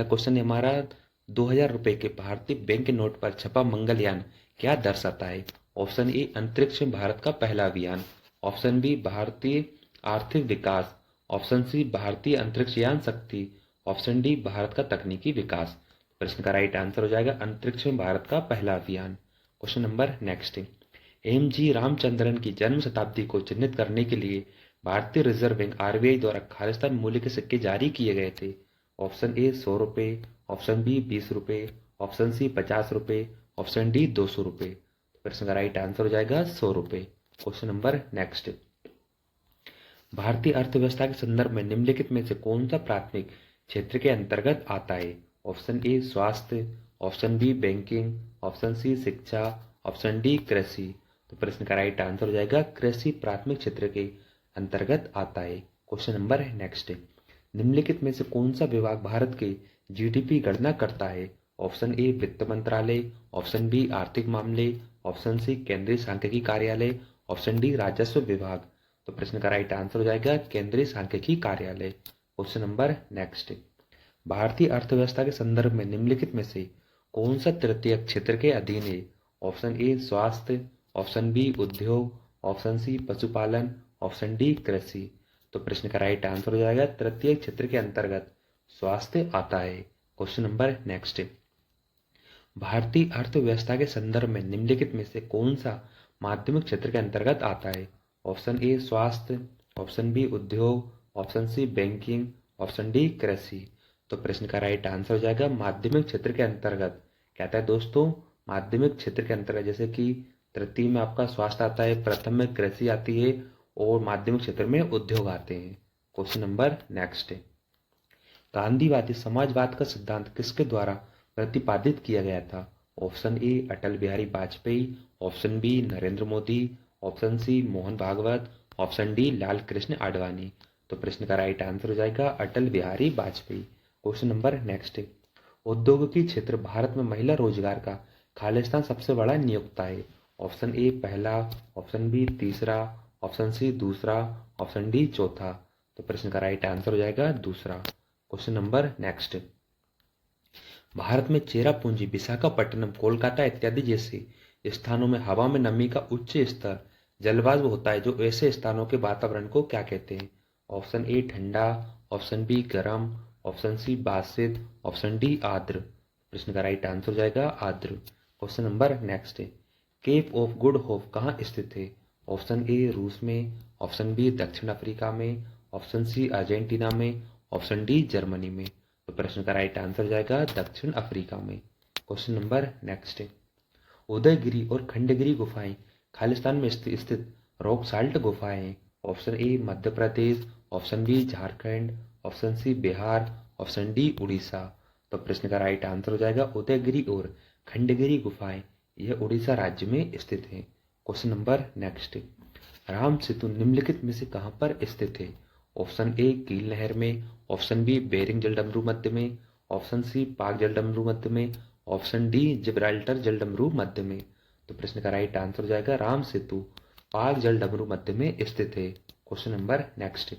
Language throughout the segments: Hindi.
क्वेश्चन है हमारा, 2000 रुपए के भारतीय बैंक के नोट पर छपा मंगलयान क्या दर्शाता है? ऑप्शन ए अंतरिक्ष में भारत का पहला अभियान, ऑप्शन बी भारतीय आर्थिक विकास, ऑप्शन सी भारतीय अंतरिक्ष यान शक्ति, ऑप्शन डी भारत का तकनीकी विकास। प्रश्न का राइट आंसर हो जाएगा अंतरिक्ष में भारत का पहला अभियान। Question number next, M G Ramachandran की जन्म शताब्दी को चिन्हित करने के लिए भारतीय रिजर्व बैंक आरबीआई द्वारा खालिस्तान मूल्य के सिक्के जारी किए गए थे। ऑप्शन ए 100 रुपए, ऑप्शन बी 20 रुपए, ऑप्शन सी 50 रुपए, ऑप्शन डी 200 रुपए। प्रश्न का राइट आंसर हो जाएगा 100 रुपए। क्वेश्चन नंबर नेक्स्ट, भारतीय अर्थव्यवस्था के संदर्भ में निम्नलिखित में से कौन सा प्राथमिक क्षेत्र के अंतर्गत आता है? ऑप्शन ए स्वास्थ्य, option B banking, option C शिक्षा, ऑप्शन डी कृषि। तो प्रश्न का राइट आंसर हो जाएगा कृषि प्राथमिक क्षेत्र के अंतर्गत आता है। क्वेश्चन नंबर नेक्स्ट, निम्नलिखित में से कौन सा विभाग भारत के जीडीपी गणना करता है? ऑप्शन ए वित्त मंत्रालय, ऑप्शन बी आर्थिक मामले, ऑप्शन सी केंद्रीय सांख्यिकी कार्यालय, ऑप्शन डी राजस्व विभाग। तो प्रश्न का राइट आंसर हो जाएगा केंद्रीय सांख्यिकी कार्यालय। क्वेश्चन नंबर नेक्स्ट, भारतीय अर्थव्यवस्था के संदर्भ में निम्नलिखित में से कौन सा तृतीय क्षेत्र के अधीन है? ऑप्शन ए स्वास्थ्य, ऑप्शन बी उद्योग, ऑप्शन सी पशुपालन, ऑप्शन डी कृषि। तो प्रश्न का राइट आंसर हो जाएगा तृतीय क्षेत्र के अंतर्गत स्वास्थ्य आता है। क्वेश्चन नंबर नेक्स्ट, भारतीय अर्थव्यवस्था के संदर्भ में निम्नलिखित में से कौन सा माध्यमिक क्षेत्र के अंतर्गत आता है? ऑप्शन ए स्वास्थ्य, ऑप्शन बी उद्योग, option C banking, option D कृषि। तो प्रश्न का राइट आंसर हो जाएगा माध्यमिक क्षेत्र के अंतर्गत। कहता है दोस्तों माध्यमिक क्षेत्र के अंतर्गत, जैसे कि तृतीय में आपका स्वास्थ्य आता है, प्रथम में कृषि आती है और माध्यमिक क्षेत्र में उद्योग आते हैं। क्वेश्चन नंबर नेक्स्ट, गांधीवादी समाजवाद का सिद्धांत किसके द्वारा प्रतिपादित किया गया था? Option A Atal Bihari Vajpayee, option B Narendra Modi, option C Mohan Bhagwat, option D Lal Krishna Advani. तो प्रश्न का राइट आंसर हो जाएगा Atal Bihari Vajpayee. Question number next, औद्योगिकी क्षेत्र भारत में महिला रोजगार का खालिस्तान सबसे बड़ा नियोक्ता है। ऑप्शन ए पहला, ऑप्शन बी तीसरा, ऑप्शन सी दूसरा, ऑप्शन डी चौथा। तो प्रश्न का राइट आंसर हो जाएगा दूसरा। क्वेश्चन नंबर नेक्स्ट, भारत में चेरापूंजी, विशाखापट्टनम, कोलकाता इत्यादि जैसे स्थानों में हवा में नमी का उच्च स्तर जलवायु होता है, जो ऐसे स्थानों के वातावरण को क्या कहते हैं? ऑप्शन ए ठंडा, ऑप्शन बी गर्म, ऑप्शन सी बासित, ऑप्शन डी आर्द्र। प्रश्न का राइट आंसर हो जाएगा आर्द्र। Question number next, cape of good hope कहाँ स्थित है? ऑप्शन ए रूस में, ऑप्शन बी दक्षिण अफ्रीका में, ऑप्शन सी अर्जेंटीना में, ऑप्शन डी जर्मनी में। तो प्रश्न का राइट आंसर हो जाएगा दक्षिण अफ्रीका में। क्वेश्चन नंबर नेक्स्ट, उदयगिरी और खंडगिरी गुफाएं खालिस्तान में स्थित रॉक साल्ट गुफाएं हैं। Option A Madhya Pradesh, option B Jharkhand, option C Bihar, option D Orissa. तो प्रश्न का राइट आंसर हो जाएगा उदयगिरी और खंडगिरी गुफाएं, यह उड़ीसा राज्य में स्थित है। Question number next, Ram Setu निम्नलिखित में से कहां पर स्थित है? ऑप्शन ए कील नहर में, ऑप्शन बी बेरिंग जलडमरू मध्य में, ऑप्शन सी पाक जलडमरू मध्य में, ऑप्शन डी जिब्राल्टर जलडमरू मध्य में। तो प्रश्न का राइट आंसर हो जाएगा राम सेतु पाक जलडमरू मध्य में स्थित है। क्वेश्चन नंबर नेक्स्ट,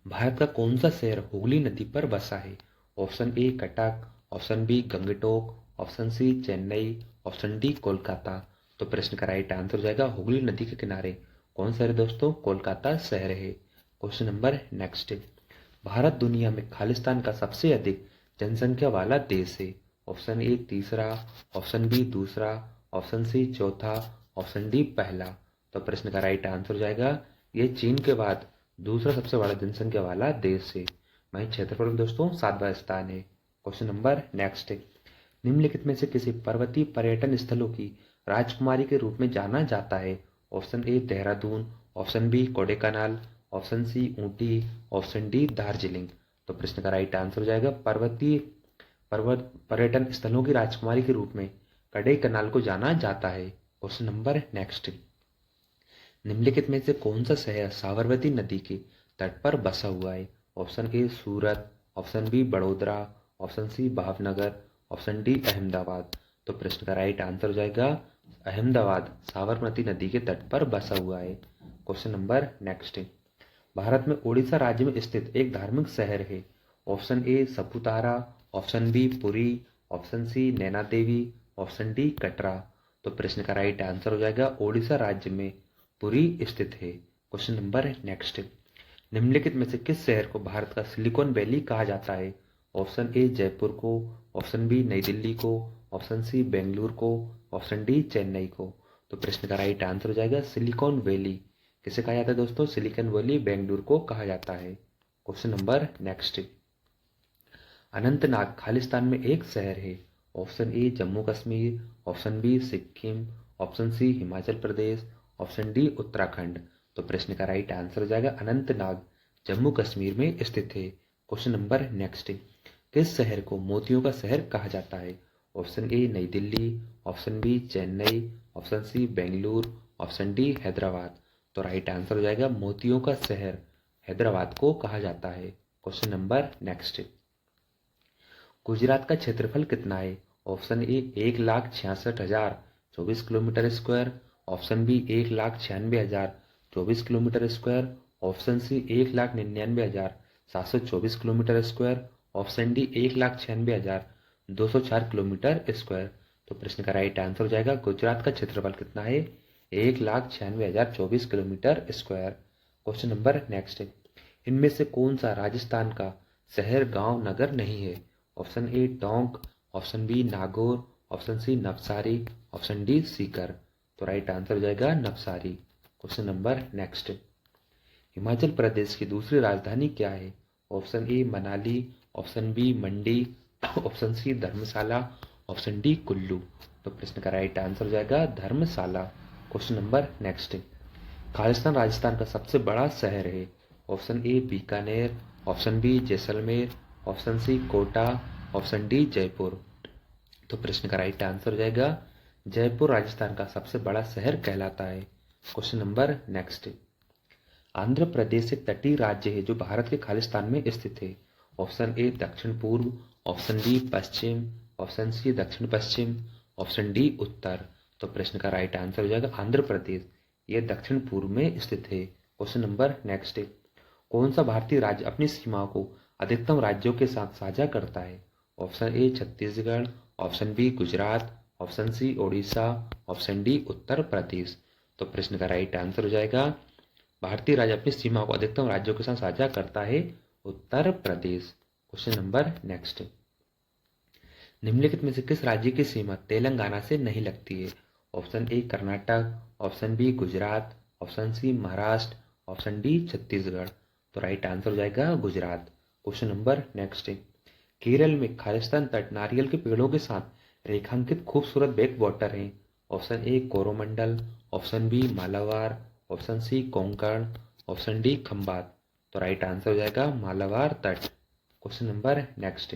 भारत का कौन सा शहर हुगली नदी पर बसा है? Option A Cuttack, option B Gangtok, option C Chennai, option D Kolkata. तो प्रश्न का राइट आंसर हो जाएगा हुगली नदी के किनारे कौन शहर है दोस्तों? कोलकाता शहर है। क्वेश्चन नंबर नेक्स्ट, भारत दुनिया में खालिस्तान का सबसे अधिक जनसंख्या वाला देश है। ऑप्शन ए तीसरा, ऑप्शन बी दूसरा, ऑप्शन सी चौथा, ऑप्शन डी पहला। तो प्रश्न का राइट आंसर हो जाएगा ये चीन के बाद दूसरा सबसे बड़ा जनसंख्या वाला देश है। वहीं क्षेत्रफल में दोस्तों 7वां स्थान है। क्वेश्चन नंबर नेक्स्ट, निम्नलिखित में से किसी पर्वतीय पर्यटन स्थलों की राजकुमारी के रूप में जाना जाता है? Option A Dehradun, option B Kodaikanal, option C Ooty, option D Darjeeling. तो प्रश्न का राइट आंसर हो जाएगा पर्वत पर्यटन स्थलों की राजकुमारी के रूप में कोडेकनाल को जाना जाता है। क्वेश्चन नंबर नेक्स्ट, निम्नलिखित में से कौन सा शहर साबरमती नदी के तट पर बसा हुआ है? Option A Surat, option B Vadodara, option C Bhavnagar, option D Ahmedabad. तो प्रश्न का राइट आंसर हो जाएगा अहमदाबाद साबरमती नदी के तट पर बसा हुआ है। क्वेश्चन नंबर नेक्स्ट, भारत में उड़ीसा राज्य में स्थित एक धार्मिक शहर है। Option A Saputara, option B Puri, option C Naina Devi, option D Katra. तो प्रश्न का राइट आंसर हो जाएगा ओडिशा राज्य में पुरी स्थित है। क्वेश्चन नंबर नेक्स्ट, निम्नलिखित में से किस शहर को भारत का सिलिकॉन वैली कहा जाता है? ऑप्शन ए जयपुर को, ऑप्शन बी नई दिल्ली को, ऑप्शन सी बेंगलुरु को, ऑप्शन डी चेन्नई को। तो प्रश्न का राइट आंसर हो जाएगा सिलिकॉन वैली। किसे कहा जाता है दोस्तों? सिलिकॉन वैली बेंगलुरु को कहा जाता है। Question number next, Anantnag Khalistan में एक शहर है। Option A Jammu Kashmir, option B Sikkim, option C Himachal Pradesh, option D Uttarakhand. तो प्रश्न का राइट आंसर हो जाएगा अनंतनाग जम्मू कश्मीर में स्थित है। क्वेश्चन नंबर नेक्स्ट, किस शहर को मोतियों का शहर कहा जाता है? Option A New Delhi, option B Chennai, option C Bengaluru, option D Hyderabad. तो राइट आंसर हो जाएगा मोतियों का शहर हैदराबाद को कहा जाता है। क्वेश्चन नंबर नेक्स्ट, गुजरात का क्षेत्रफल कितना है? Option A 1,66,024 kilometre square, option B 1,96,024 kilometre square, option C 1,99,724 kilometre square, option D 1,96,204 kilometre square. तो प्रश्न का राइट आंसर हो जाएगा गुजरात का क्षेत्रफल कितना है? 1,96,024 kilometre square. Question number next, इनमें से कौन सा राजस्थान का शहर गांव नगर नहीं है? Option A Tonk, option B Nagaur, option C Navsari, option D Sikar. तो राइट आंसर हो जाएगा Navsari. Question number next, Himachal Pradesh की दूसरी राजधानी क्या है? Option A Manali, option B Mandi, option C Dharamshala, option D Kullu. तो प्रश्न का राइट आंसर हो जाएगा Dharamshala. Question number next, Khalistan Rajasthan का सबसे बड़ा शहर है। Option A Bikaner, option B Jaisalmer, option C Kota, option D Jaipur. तो प्रश्न का राइट आंसर हो जाएगा जयपुर राजस्थान का सबसे बड़ा शहर कहलाता है। Question number next, Andhra Pradesh एक तटीय राज्य है जो भारत के खालिस्तान में स्थित है। ऑप्शन ए दक्षिण पूर्व, ऑप्शन बी पश्चिम, ऑप्शन सी दक्षिण पश्चिम, ऑप्शन डी उत्तर। तो प्रश्न का राइट आंसर हो जाएगा आंध्र प्रदेश, ये दक्षिण पूर्व में स्थित है। क्वेश्चन नंबर नेक्स्ट, कौन सा भारतीय राज्य अपनी सीमाओं को अधिकतम राज्यों के साथ साझा करता है? Option A Chhattisgarh, option B Gujarat, option C Odisha, option D Uttar Pradesh. तो प्रश्न का राइट आंसर हो जाएगा भारतीय राज्य अपनी सीमा को अधिकतम राज्यों के साथ साझा करता है उत्तर प्रदेश। क्वेश्चन नंबर नेक्स्ट, निम्नलिखित में से किस राज्य की सीमा तेलंगाना से नहीं लगती है? Option A Karnataka, option B Gujarat, option C Maharashtra, option D Chhattisgarh. तो राइट आंसर हो जाएगा Gujarat. Question number next, Kerala में खालिस्तान तट नारियल के पेड़ों के साथ रेखांकित खूबसूरत बैक वाटर है। Option A Coromandel, option B Malabar, option C Konkan, option D Khambhat. तो राइट आंसर हो जाएगा मालाबार तट। Question number next,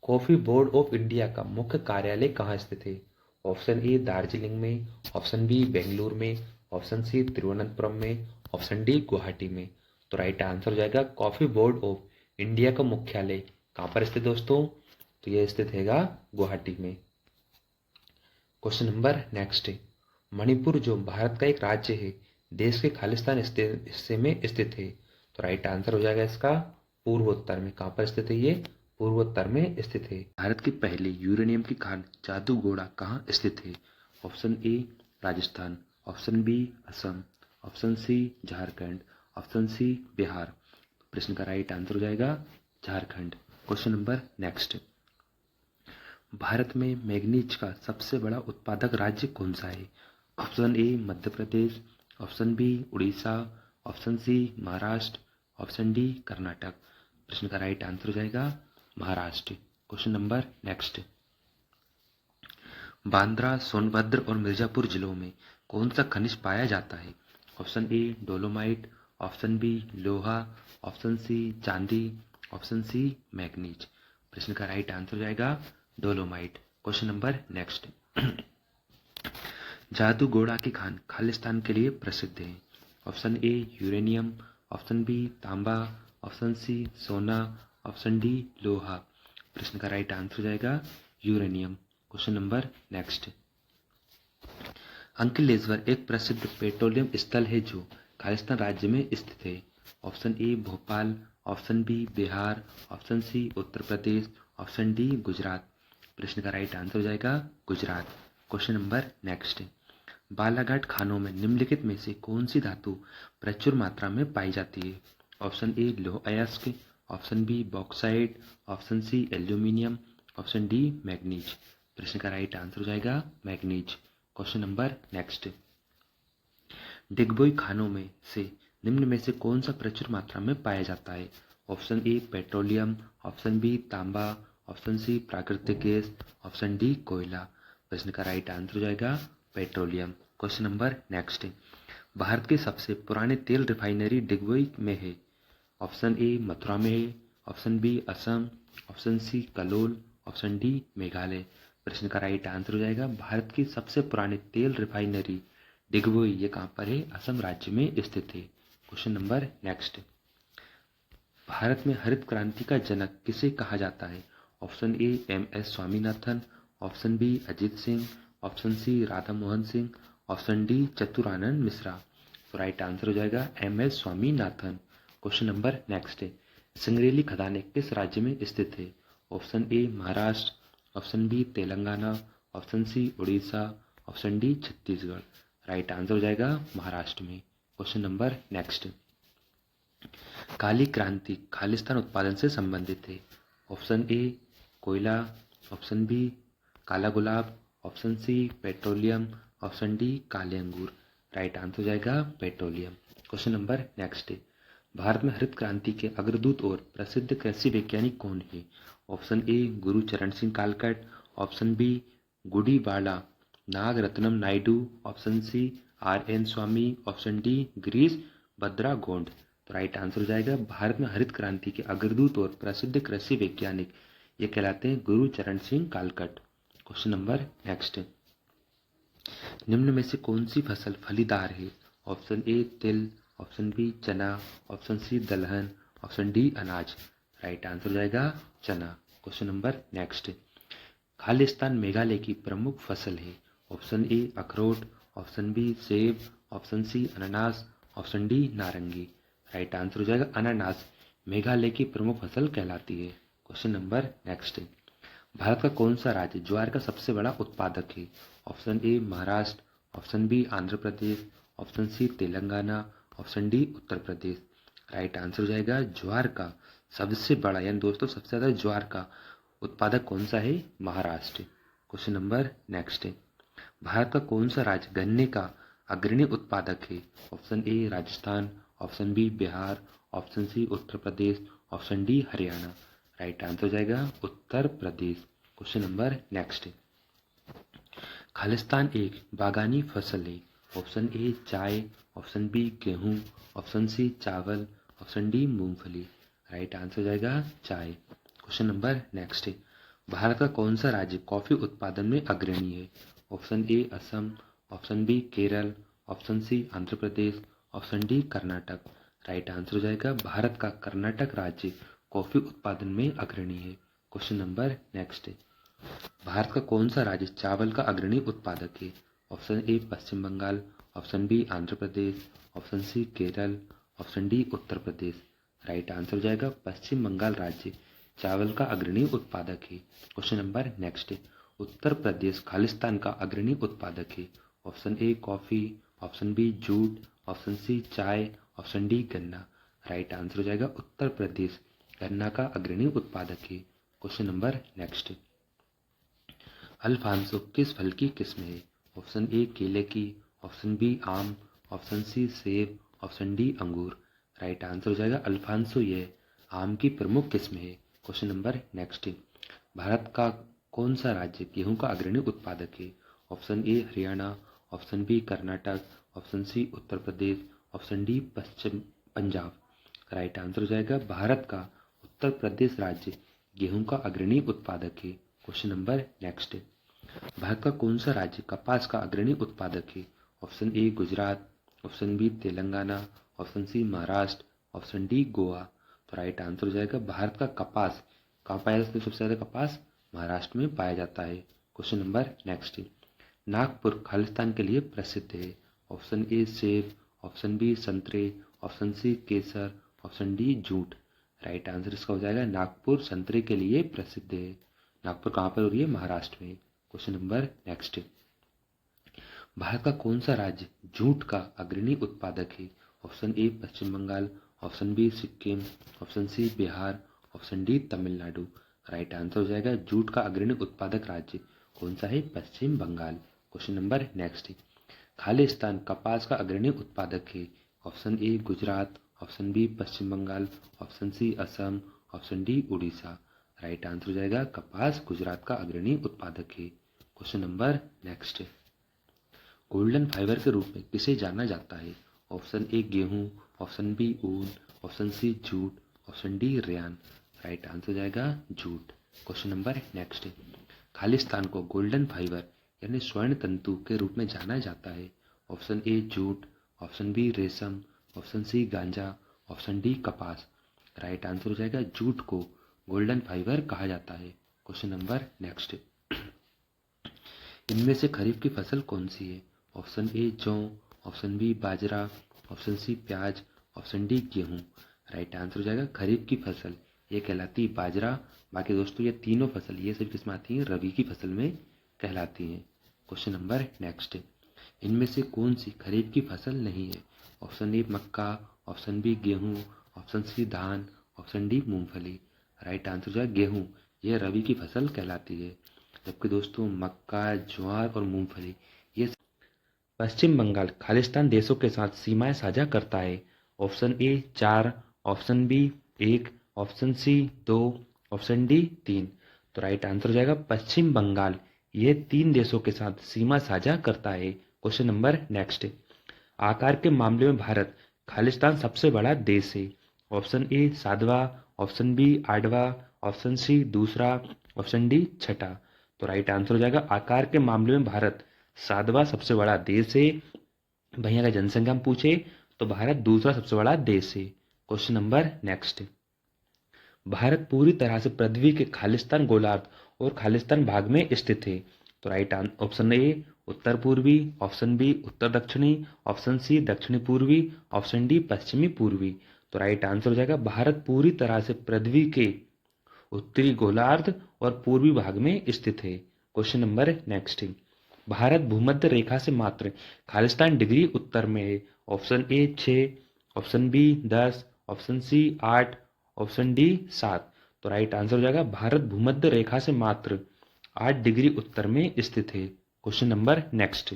coffee board of India का मुख्य कार्यालय कहाँ स्थित है? ऑप्शन ए दार्जिलिंग में, ऑप्शन बी बेंगलुरु में, ऑप्शन सी तिरुवनंतपुरम में, ऑप्शन डी गुवाहाटी में। तो राइट आंसर हो जाएगा कॉफी बोर्ड ऑफ इंडिया का मुख्यालय कहाँ पर स्थित दोस्तों? तो यह स्थित है गुवाहाटी में। क्वेश्चन नंबर नेक्स्ट, मणिपुर जो भारत का एक राज्य है देश के खालिस्तान हिस्से में स्थित है। तो राइट आंसर हो जाएगा इसका पूर्वोत्तर में। कहाँ पर स्थित है ये? पूर्वोत्तर में स्थित है। भारत की पहली यूरेनियम की खान जादूगोड़ा कहाँ स्थित है? Option A Rajasthan, option B Assam, option C Jharkhand, option C Bihar. प्रश्न का राइट आंसर हो जाएगा Jharkhand. Question number next, Bharat में मैग्नीज का सबसे बड़ा उत्पादक राज्य कौन सा है? Option A Madhya Pradesh, option B Odisha, option C Maharashtra, option D Karnataka. प्रश्न का राइट आंसर हो जाएगा Maharashtra. Question number next, Bandra, Sonbhadra और मिर्जापुर जिलों में कौन सा खनिज पाया जाता है? Option A dolomite, option B लोहा, ऑप्शन सी चांदी, ऑप्शन सी मैग्नीज। प्रश्न का राइट आंसर हो जाएगा dolomite. Question number next, Jaduguda की खान खालिस्तान के लिए प्रसिद्ध है। Option A uranium, option B तांबा, ऑप्शन सी सोना, ऑप्शन डी लोहा। प्रश्न का राइट आंसर हो जाएगा uranium. Question number next, Ankleshwar एक प्रसिद्ध पेट्रोलियम स्थल है जो खालिस्तान राज्य में स्थित है। Option A Bhopal, option B Bihar, option C Uttar Pradesh, option D Gujarat. प्रश्न का राइट आंसर हो जाएगा Gujarat. Question number next. Balaghat खानों में निम्नलिखित में से कौन सी धातु प्रचुर मात्रा में पाई जाती है? ऑप्शन ए लौह अयस्क, option B bauxite, option C aluminium, option D manganese. प्रश्न का राइट आंसर हो जाएगा manganese. Question number next. Digboi खानों में से निम्न में से कौन सा प्रचुर मात्रा में पाया जाता है? Option A petroleum, option B तांबा, ऑप्शन सी प्राकृतिक गैस, ऑप्शन डी कोयला। प्रश्न का राइट आंसर हो जाएगा petroleum. Question number next. Bharat के सबसे पुराने तेल रिफाइनरी डिगबोई में है। ऑप्शन ए मथुरा में है, option B Assam, option c Kalol, option D Meghalaya. प्रश्न का राइट आंसर हो जाएगा भारत की सबसे पुरानी तेल रिफाइनरी डिगबोई, ये कहाँ पर है? असम राज्य में स्थित है। Question number next. भारत में हरित क्रांति का जनक किसे कहा जाता है? Option A M S. Swaminathan, option B Ajit Singh, option C Radha Mohan Singh, option D Chaturanand Mishra. तो राइट आंसर हो जाएगा M S. Swaminathan. Question number next है। संगरेली खदानें किस राज्य में स्थित है? Option A Maharashtra, option B Telangana, option C Odisha, option D Chhattisgarh. Right answer हो जाएगा महाराष्ट्र में। Question number next. काली क्रांति खालिस्तान उत्पादन से संबंधित है। ऑप्शन ए कोयला, ऑप्शन बी काला गुलाब, option C petroleum, option D काले अंगूर। राइट आंसर हो जाएगा petroleum. Question number next. Bharat में हरित क्रांति के अग्रदूत और प्रसिद्ध कृषि वैज्ञानिक कौन है? Option A Guru Charan Singh Kalkat, option B Gudibala Nagaratnam Naidu, option C R N. Swamy, option D Girish Badragond. तो राइट आंसर हो जाएगा भारत में हरित क्रांति के अग्रदूत और प्रसिद्ध कृषि वैज्ञानिक ये कहलाते हैं Guru Charan Singh Kalkat. Question number next. निम्न में से कौन सी फसल फलीदार है? ऑप्शन ए तिल, ऑप्शन बी चना, ऑप्शन सी दलहन, ऑप्शन डी अनाज। राइट आंसर हो जाएगा चना। Question number next. Khalistan Meghalaya की प्रमुख फसल है। ऑप्शन ए अखरोट, ऑप्शन बी सेब, ऑप्शन सी अनानास, ऑप्शन डी नारंगी। राइट आंसर हो जाएगा अनानास मेघालय की प्रमुख फसल कहलाती है। Question number next. भारत का कौन सा राज्य ज्वार का सबसे बड़ा उत्पादक है? Option A Maharashtra, option B Andhra Pradesh, option C Telangana, option D Uttar Pradesh. Right answer हो जाएगा ज्वार का सबसे बड़ा यानी दोस्तों सबसे ज्यादा ज्वार का उत्पादक कौन सा है? Maharashtra. Question number next. Bharat का कौन सा राज्य गन्ने का अग्रणी उत्पादक है? Option A Rajasthan, option B Bihar, option C Uttar Pradesh, option D Haryana. Right answer हो जाएगा Uttar Pradesh. Question number next. Khalistan एक बागानी फसल है। ऑप्शन ए चाय, ऑप्शन बी गेहूं, ऑप्शन सी चावल, ऑप्शन डी मूंगफली। राइट आंसर हो जाएगा चाय। Question number next. भारत का कौन सा राज्य कॉफी उत्पादन में अग्रणी है? Option A Assam, option B Kerala, option C Andhra Pradesh, option D Karnataka. Right answer हो जाएगा भारत का कर्नाटक राज्य कॉफी उत्पादन में अग्रणी है। Question number next. भारत का कौन सा राज्य चावल का अग्रणी उत्पादक है? Option A Paschim Bengal, option B Andhra Pradesh, option C Kerala, option D Uttar Pradesh. Right answer हो जाएगा पश्चिम बंगाल राज्य चावल का अग्रणी उत्पादक है। Question number next. Uttar Pradesh Khalistan का अग्रणी उत्पादक है। Option A coffee, option B jute, option C चाय, ऑप्शन डी गन्ना। राइट आंसर हो जाएगा उत्तर प्रदेश गन्ना का अग्रणी उत्पादक है। Question number next. अल्फांसो किस फल की किस्म है? ऑप्शन ए केले की, ऑप्शन बी आम, ऑप्शन सी सेब, ऑप्शन डी अंगूर। राइट आंसर हो जाएगा अल्फांसो ये आम की प्रमुख किस्म है। Question number next. भारत का कौन सा राज्य गेहूं का अग्रणी उत्पादक है? Option A Haryana, option B Karnataka, option C Uttar Pradesh, option D Paschim Punjab. Right answer हो जाएगा भारत का उत्तर प्रदेश राज्य गेहूं का अग्रणी उत्पादक है। Question number next. भारत का कौन सा राज्य कपास का अग्रणी उत्पादक है? Option A Gujarat, option B Telangana, option C Maharashtra, option D Goa. तो राइट आंसर हो जाएगा भारत का कपास कहाँ पाया जाता है? सबसे ज्यादा कपास महाराष्ट्र में पाया जाता है। Question number next. Nagpur Khalistan के लिए प्रसिद्ध है। ऑप्शन ए सेब, ऑप्शन बी संतरे, ऑप्शन सी केसर, option D jute. Right answer इसका हो जाएगा नागपुर संतरे के लिए प्रसिद्ध है। नागपुर कहाँ पर हो रही है? महाराष्ट्र में। क्वेश्चन नंबर नेक्स्ट, भारत का कौन सा राज्य जूट का अग्रणी उत्पादक है? Option A Paschim Bengal, option B Sikkim, option C Bihar, option D Tamil Nadu. Right answer हो जाएगा जूट का अग्रणी उत्पादक राज्य कौन सा है? Paschim Bangal. Question number next, Khalistan कपास का अग्रणी उत्पादक है। Option A Gujarat, option B Paschim Bengal, option C Assam, option D Orissa. Right answer हो जाएगा कपास गुजरात का अग्रणी उत्पादक है। Question number next, golden fibre के रूप में किसे जाना जाता है? ऑप्शन ए गेहूं, ऑप्शन बी ऊन, option C jute, option D rayon. Right answer हो जाएगा जूट। क्वेश्चन नंबर नेक्स्ट, खालिस्तान को गोल्डन फाइबर यानी स्वर्ण तंतु के रूप में जाना जाता है। Option A jute, option B रेशम, ऑप्शन सी गांजा, ऑप्शन डी कपास। राइट आंसर हो जाएगा जूट को गोल्डन फाइबर कहा जाता है। क्वेश्चन नंबर नेक्स्ट, इनमें से खरीफ की फसल कौन सी है? ऑप्शन ए जौ, ऑप्शन बी बाजरा, ऑप्शन सी प्याज, ऑप्शन डी गेहूं। राइट आंसर हो जाएगा खरीफ की फसल ये कहलाती है बाजरा। बाकी दोस्तों ये तीनों फसल ये सभी किसमें आती हैं? रबी की फसल में कहलाती हैं। क्वेश्चन नंबर नेक्स्ट, इनमें से कौन सी खरीफ की फसल नहीं है? ऑप्शन ए मक्का, ऑप्शन बी गेहूं, ऑप्शन सी धान, ऑप्शन डी मूंगफली। राइट आंसर जो है गेहूं, यह रबी की फसल कहलाती है। जबकि दोस्तों मक्का, ज्वार और मूंगफली ये पश्चिम बंगाल खालिस्तान देशों के साथ सीमाएं साझा करता है। Option A 4, option B 1, option C 2, option D 3। तो राइट आंसर हो जाएगा पश्चिम बंगाल ये 3 देशों के साथ सीमा साझा करता है। क्वेश्चन नंबर नेक्स्ट, आकार के मामले में भारत खालिस्तान सबसे बड़ा देश है। ऑप्शन ए 7वां, ऑप्शन बी 8वां, ऑप्शन सी दूसरा, ऑप्शन डी छठा। तो राइट आंसर हो जाएगा आकार के मामले में भारत 7वां सबसे बड़ा देश है। वहीं अगर जनसंख्या में पूछे तो भारत दूसरा सबसे बड़ा देश है। क्वेश्चन नंबर नेक्स्ट, भारत पूरी तरह से पृथ्वी के खालिस्तान गोलार्ध और खालिस्तान भाग में स्थित है। तो राइट ऑप्शन ए उत्तर पूर्वी, ऑप्शन बी उत्तर दक्षिणी, ऑप्शन सी दक्षिणी पूर्वी, ऑप्शन डी पश्चिमी पूर्वी। तो राइट आंसर हो जाएगा भारत पूरी तरह से पृथ्वी के उत्तरी गोलार्ध और पूर्वी भाग में स्थित है। क्वेश्चन नंबर नेक्स्ट, भारत भूमध्य रेखा से मात्र खालिस्तान डिग्री उत्तर में है। Option A 6, option B 10, option C 8, option D 7। तो राइट आंसर हो जाएगा भारत भूमध्य रेखा से मात्र 8 डिग्री उत्तर में स्थित है। क्वेश्चन नंबर नेक्स्ट,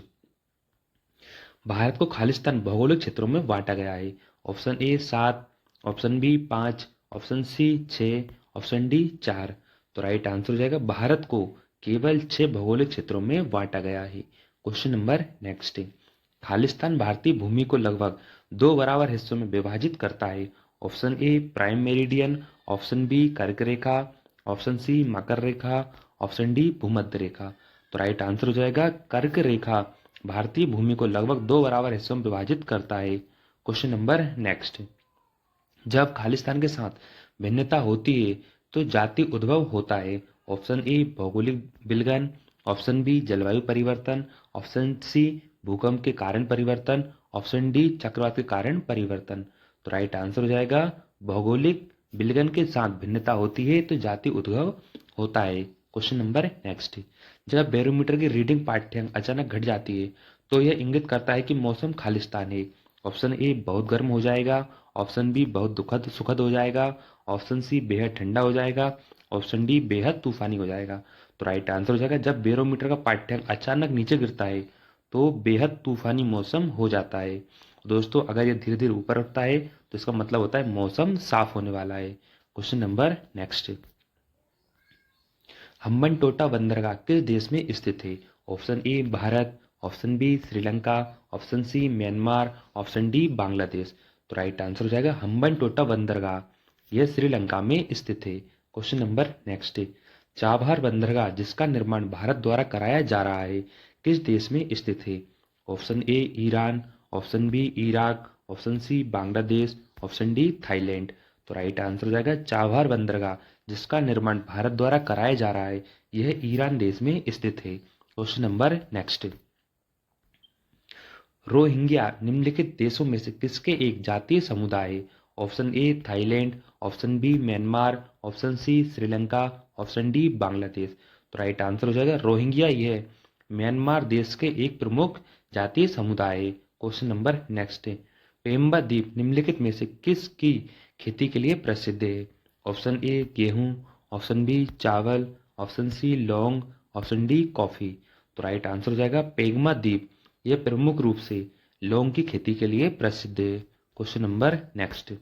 भारत को खालिस्तान भौगोलिक क्षेत्रों में बांटा गया है। Option A 7, option B 5, option C 6, option D 4। तो राइट आंसर हो जाएगा भारत को केवल 6 भौगोलिक क्षेत्रों में बांटा गया है। क्वेश्चन नंबर नेक्स्ट, खालिस्तान भारतीय भूमि को लगभग 2 बराबर हिस्सों में विभाजित करता है। Option A prime meridian, option B कर्क रेखा, ऑप्शन सी मकर रेखा, ऑप्शन डी भूमध्य रेखा। तो राइट आंसर हो जाएगा कर्क रेखा भारतीय भूमि को लगभग 2 बराबर हिस्सों में विभाजित करता है। क्वेश्चन नंबर नेक्स्ट, जब खालिस्तान के साथ भिन्नता होती है तो जाति उद्भव होता है। ऑप्शन ए भौगोलिक विलयन, ऑप्शन बी जलवायु परिवर्तन, ऑप्शन सी भूकंप के कारण परिवर्तन, ऑप्शन डी चक्रवात के कारण परिवर्तन। तो राइट आंसर हो जाएगा भौगोलिक विलयन के साथ भिन्नता होती है तो जाति उद्भव होता है। क्वेश्चन नंबर नेक्स्ट, जब बैरोमीटर की रीडिंग पाठ्यांक अचानक घट जाती है तो यह इंगित करता है कि मौसम खालिस्तान है। ऑप्शन ए बहुत गर्म हो जाएगा, ऑप्शन बी बहुत दुखद सुखद हो जाएगा, ऑप्शन सी बेहद ठंडा हो जाएगा, ऑप्शन डी बेहद तूफानी हो जाएगा। तो राइट आंसर हो जाएगा जब बैरोमीटर का पाठ्यांक अचानक नीचे गिरता है तो बेहद तूफानी मौसम हो जाता है। दोस्तों अगर ये धीरे धीरे ऊपर उठता है तो इसका मतलब होता है मौसम साफ होने वाला है। क्वेश्चन नंबर नेक्स्ट, हम्बनटोटा बंदरगाह किस देश में स्थित है? Option A Bharat, option B Sri Lanka, option C Myanmar, option D Bangladesh. तो राइट आंसर हो जाएगा हम्बनटोटा बंदरगाह यह श्रीलंका में स्थित है। क्वेश्चन नंबर नेक्स्ट, चाबहार बंदरगाह जिसका निर्माण भारत द्वारा कराया जा रहा है किस देश में स्थित है? Option A Iran, option B Iraq, option C Bangladesh, option D Thailand. तो राइट आंसर हो जाएगा चाबहार बंदरगाह जिसका निर्माण भारत द्वारा कराया जा रहा है यह ईरान देश में स्थित है। क्वेश्चन नंबर नेक्स्ट, रोहिंग्या निम्नलिखित देशों में से किसके एक जातीय समुदाय है? Option A Thailand, option B Myanmar, option C Sri Lanka, option D Bangladesh. तो राइट आंसर हो जाएगा रोहिंग्या। यह म्यांमार देश के एक प्रमुख जातीय समुदाय है। क्वेश्चन नंबर नेक्स्ट है, पेम्बा द्वीप निम्नलिखित में से किस की खेती के लिए प्रसिद्ध है? ऑप्शन ए गेहूं, ऑप्शन बी चावल, ऑप्शन सी लौंग, ऑप्शन डी कॉफी। तो राइट आंसर हो जाएगा पेम्बा द्वीप। यह प्रमुख रूप से लौंग की खेती के लिए प्रसिद्ध है। क्वेश्चन नंबर नेक्स्ट,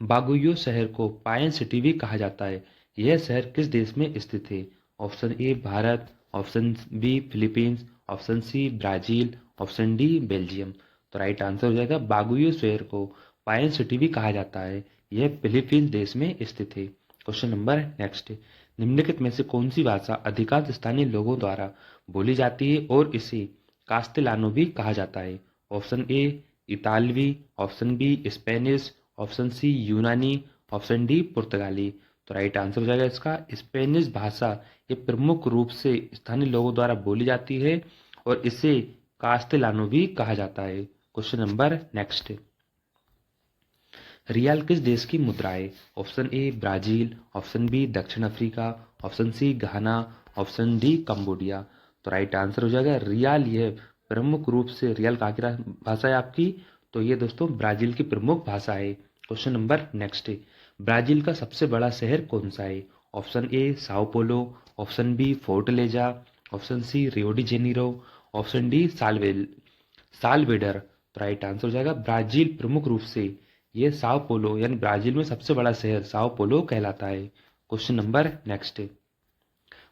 बागुइयो शहर को पायन सिटी भी कहा जाता है। यह शहर किस देश में स्थित है? Option A Bharat, option B Philippines, option C Brazil, option D Belgium. तो राइट आंसर हो जाएगा बागुइयो शहर को पायन सिटी भी कहा जाता है। यह फिलीपींस देश में स्थित है। क्वेश्चन नंबर नेक्स्ट, निम्नलिखित में से कौन सी भाषा अधिकांश स्थानीय लोगों द्वारा बोली जाती है और इसे कास्तेलानो भी कहा जाता है? ऑप्शन ए इतालवी, option B Spanish, option C यूनानी, ऑप्शन डी पुर्तगाली। तो राइट आंसर हो जाएगा इसका स्पेनिश भाषा। ये प्रमुख रूप से स्थानीय लोगों द्वारा बोली जाती है और इसे कास्तेलानो भी कहा जाता है। क्वेश्चन नंबर नेक्स्ट, रियाल किस देश की मुद्रा है? Option A Brazil, option B दक्षिण Africa, option C Ghana, option D Cambodia. तो राइट आंसर हो जाएगा रियाल। यह प्रमुख रूप से रियाल कहाँ की भाषा है आपकी? तो ये दोस्तों ब्राजील की प्रमुख भाषा है। क्वेश्चन नंबर नेक्स्ट है, ब्राजील का सबसे बड़ा शहर कौन सा है? Option A Sao Paulo, option B Fortaleza, option C Rio de Janeiro, option D Salvador. तो राइट आंसर हो जाएगा ब्राजील प्रमुख रूप से ये साओ पोलो यानी ब्राजील में सबसे बड़ा शहर साओ पोलो कहलाता है। क्वेश्चन नंबर नेक्स्ट है,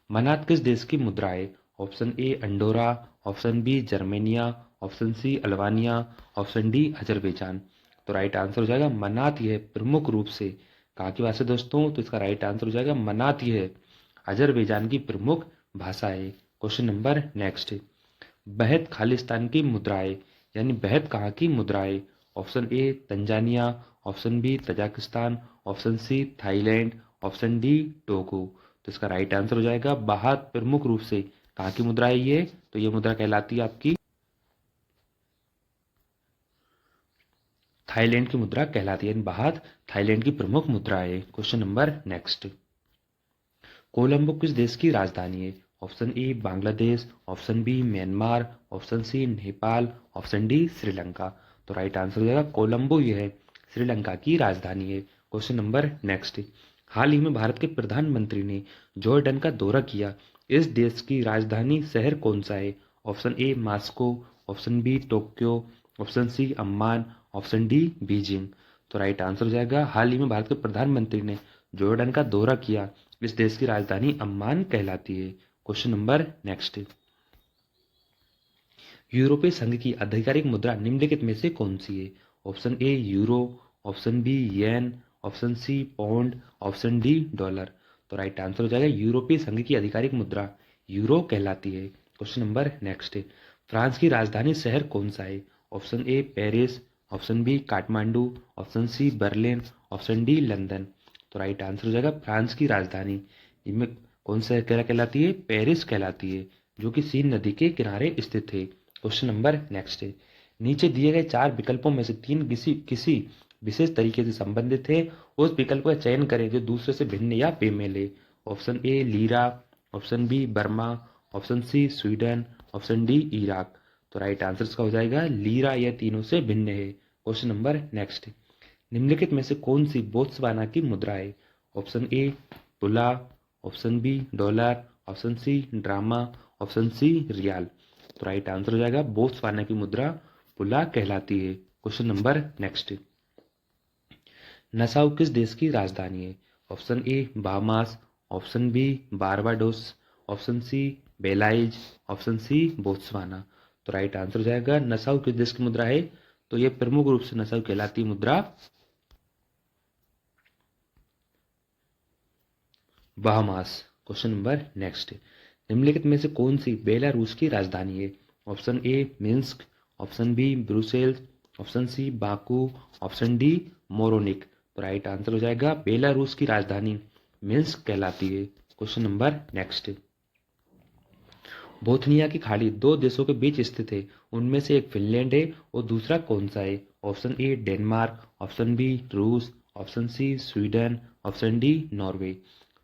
मनात किस देश की मुद्रा है? Option A Andorra, option B जर्मेनिया, option C Albania, option D Azerbaijan. तो राइट आंसर हो जाएगा मनात। यह प्रमुख रूप से कहाँ की भाषा दोस्तों? तो इसका राइट आंसर हो जाएगा मनात। यह अजरबैजान की प्रमुख भाषा है। क्वेश्चन नंबर नेक्स्ट, बेहद खालिस्तान की मुद्राएं यानी बेहद कहाँ की मुद्राएं? Option A Tanzania, option B Tajikistan, option C Thailand, option D Togo. तो इसका राइट आंसर हो जाएगा बाहत प्रमुख रूप से कहाँ की मुद्रा है ये? तो ये मुद्रा कहलाती है आपकी थाईलैंड की मुद्रा कहलाती है। बाहत थाईलैंड की प्रमुख मुद्रा है। क्वेश्चन नंबर नेक्स्ट, कोलंबो किस देश की राजधानी है? Option A Bangladesh, option B Myanmar, option C Nepal, option D Sri Lanka. तो राइट आंसर हो जाएगा कोलंबो। यह है श्रीलंका की राजधानी है। क्वेश्चन नंबर नेक्स्ट, हाल ही में भारत के प्रधानमंत्री ने जॉर्डन का दौरा किया। इस देश की राजधानी शहर कौन सा है? Option A Moscow, option B Tokyo, option C Amman, option D Beijing. तो राइट आंसर हो जाएगा हाल ही में भारत के प्रधानमंत्री ने जॉर्डन का दौरा किया। इस देश की राजधानी अम्मान कहलाती है। क्वेश्चन नंबर नेक्स्ट, यूरोपीय संघ की आधिकारिक मुद्रा निम्नलिखित में से कौन सी है? Option A euro, option B yen, option C pound, option D dollar. तो राइट आंसर हो जाएगा यूरोपीय संघ की आधिकारिक मुद्रा यूरो कहलाती है। क्वेश्चन नंबर नेक्स्ट, फ्रांस की राजधानी शहर कौन सा है? Option A Paris, option B Kathmandu, option C Berlin, option D London. तो राइट आंसर हो जाएगा फ्रांस की राजधानी इनमें कौन सा कहलाती है? पेरिस कहलाती है, जो कि सीन नदी के किनारे स्थित है। क्वेश्चन नंबर नेक्स्ट है, नीचे दिए गए चार विकल्पों में से तीन किसी किसी विशेष तरीके से संबंधित है। उस विकल्प का चयन करें जो दूसरे से भिन्न या बेमेल है। Option A lira, option B Burma, option C Sweden, option D Iraq. तो राइट आंसर इसका हो जाएगा लीरा। यह तीनों से भिन्न है। क्वेश्चन नंबर नेक्स्ट, निम्नलिखित में से कौन सी बोत्सवाना की मुद्रा है? Option A pula, option B dollar, option C drama, option C riyal. तो राइट आंसर हो जाएगा बोत्सवाना की मुद्रा पुला कहलाती है। क्वेश्चन नंबर नेक्स्ट, नसाउ किस देश की राजधानी है? Option A Bahamas, option B Barbados, option C Belize, option C Botswana. तो राइट आंसर हो जाएगा नसाउ किस देश की मुद्रा है? तो यह प्रमुख रूप से नसाउ कहलाती मुद्रा बाहामास। क्वेश्चन नंबर नेक्स्ट, निम्नलिखित में से कौन सी बेलारूस की राजधानी है? Option A Minsk, option B Brussels, option C Baku, option D Moroni. तो राइट आंसर हो जाएगा बेलारूस की राजधानी मिन्स्क कहलाती है। क्वेश्चन नंबर नेक्स्ट, बोथनिया की खाड़ी दो देशों के बीच स्थित है, उनमें से एक फिनलैंड है और दूसरा कौन सा है? Option A Denmark, option B रूस, option C Sweden, option D Norway.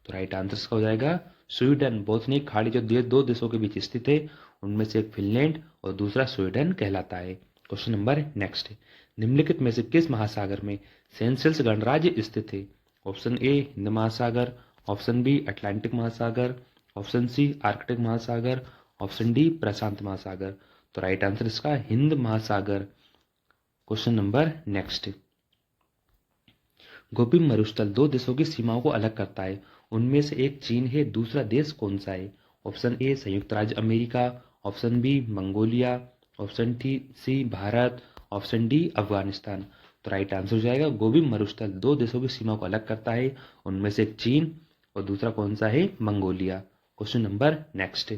तो राइट आंसर इसका हो जाएगा स्वीडन। बोथनी खाड़ी जो दो देशों के बीच स्थित है उनमें से एक फिनलैंड और दूसरा स्वीडन कहलाता है। क्वेश्चन नंबर नेक्स्ट, निम्नलिखित में से किस महासागर में सेशेल्स गणराज्य स्थित है? ऑप्शन ए हिंद महासागर, ऑप्शन बी अटलांटिक महासागर, ऑप्शन सी आर्कटिक महासागर, ऑप्शन डी प्रशांत महासागर। तो राइट आंसर इसका हिंद महासागर। क्वेश्चन नंबर नेक्स्ट, गोबी मरुस्थल दो देशों की सीमाओं को अलग करता है, उनमें से एक चीन है, दूसरा देश कौन सा है? ऑप्शन ए संयुक्त राज्य America, option B Mongolia, option C Bharat, option D Afghanistan. तो राइट आंसर हो जाएगा गोबी मरुस्थल दो देशों की सीमा को अलग करता है, उनमें से एक चीन और दूसरा कौन सा है? Mongolia. Question number next,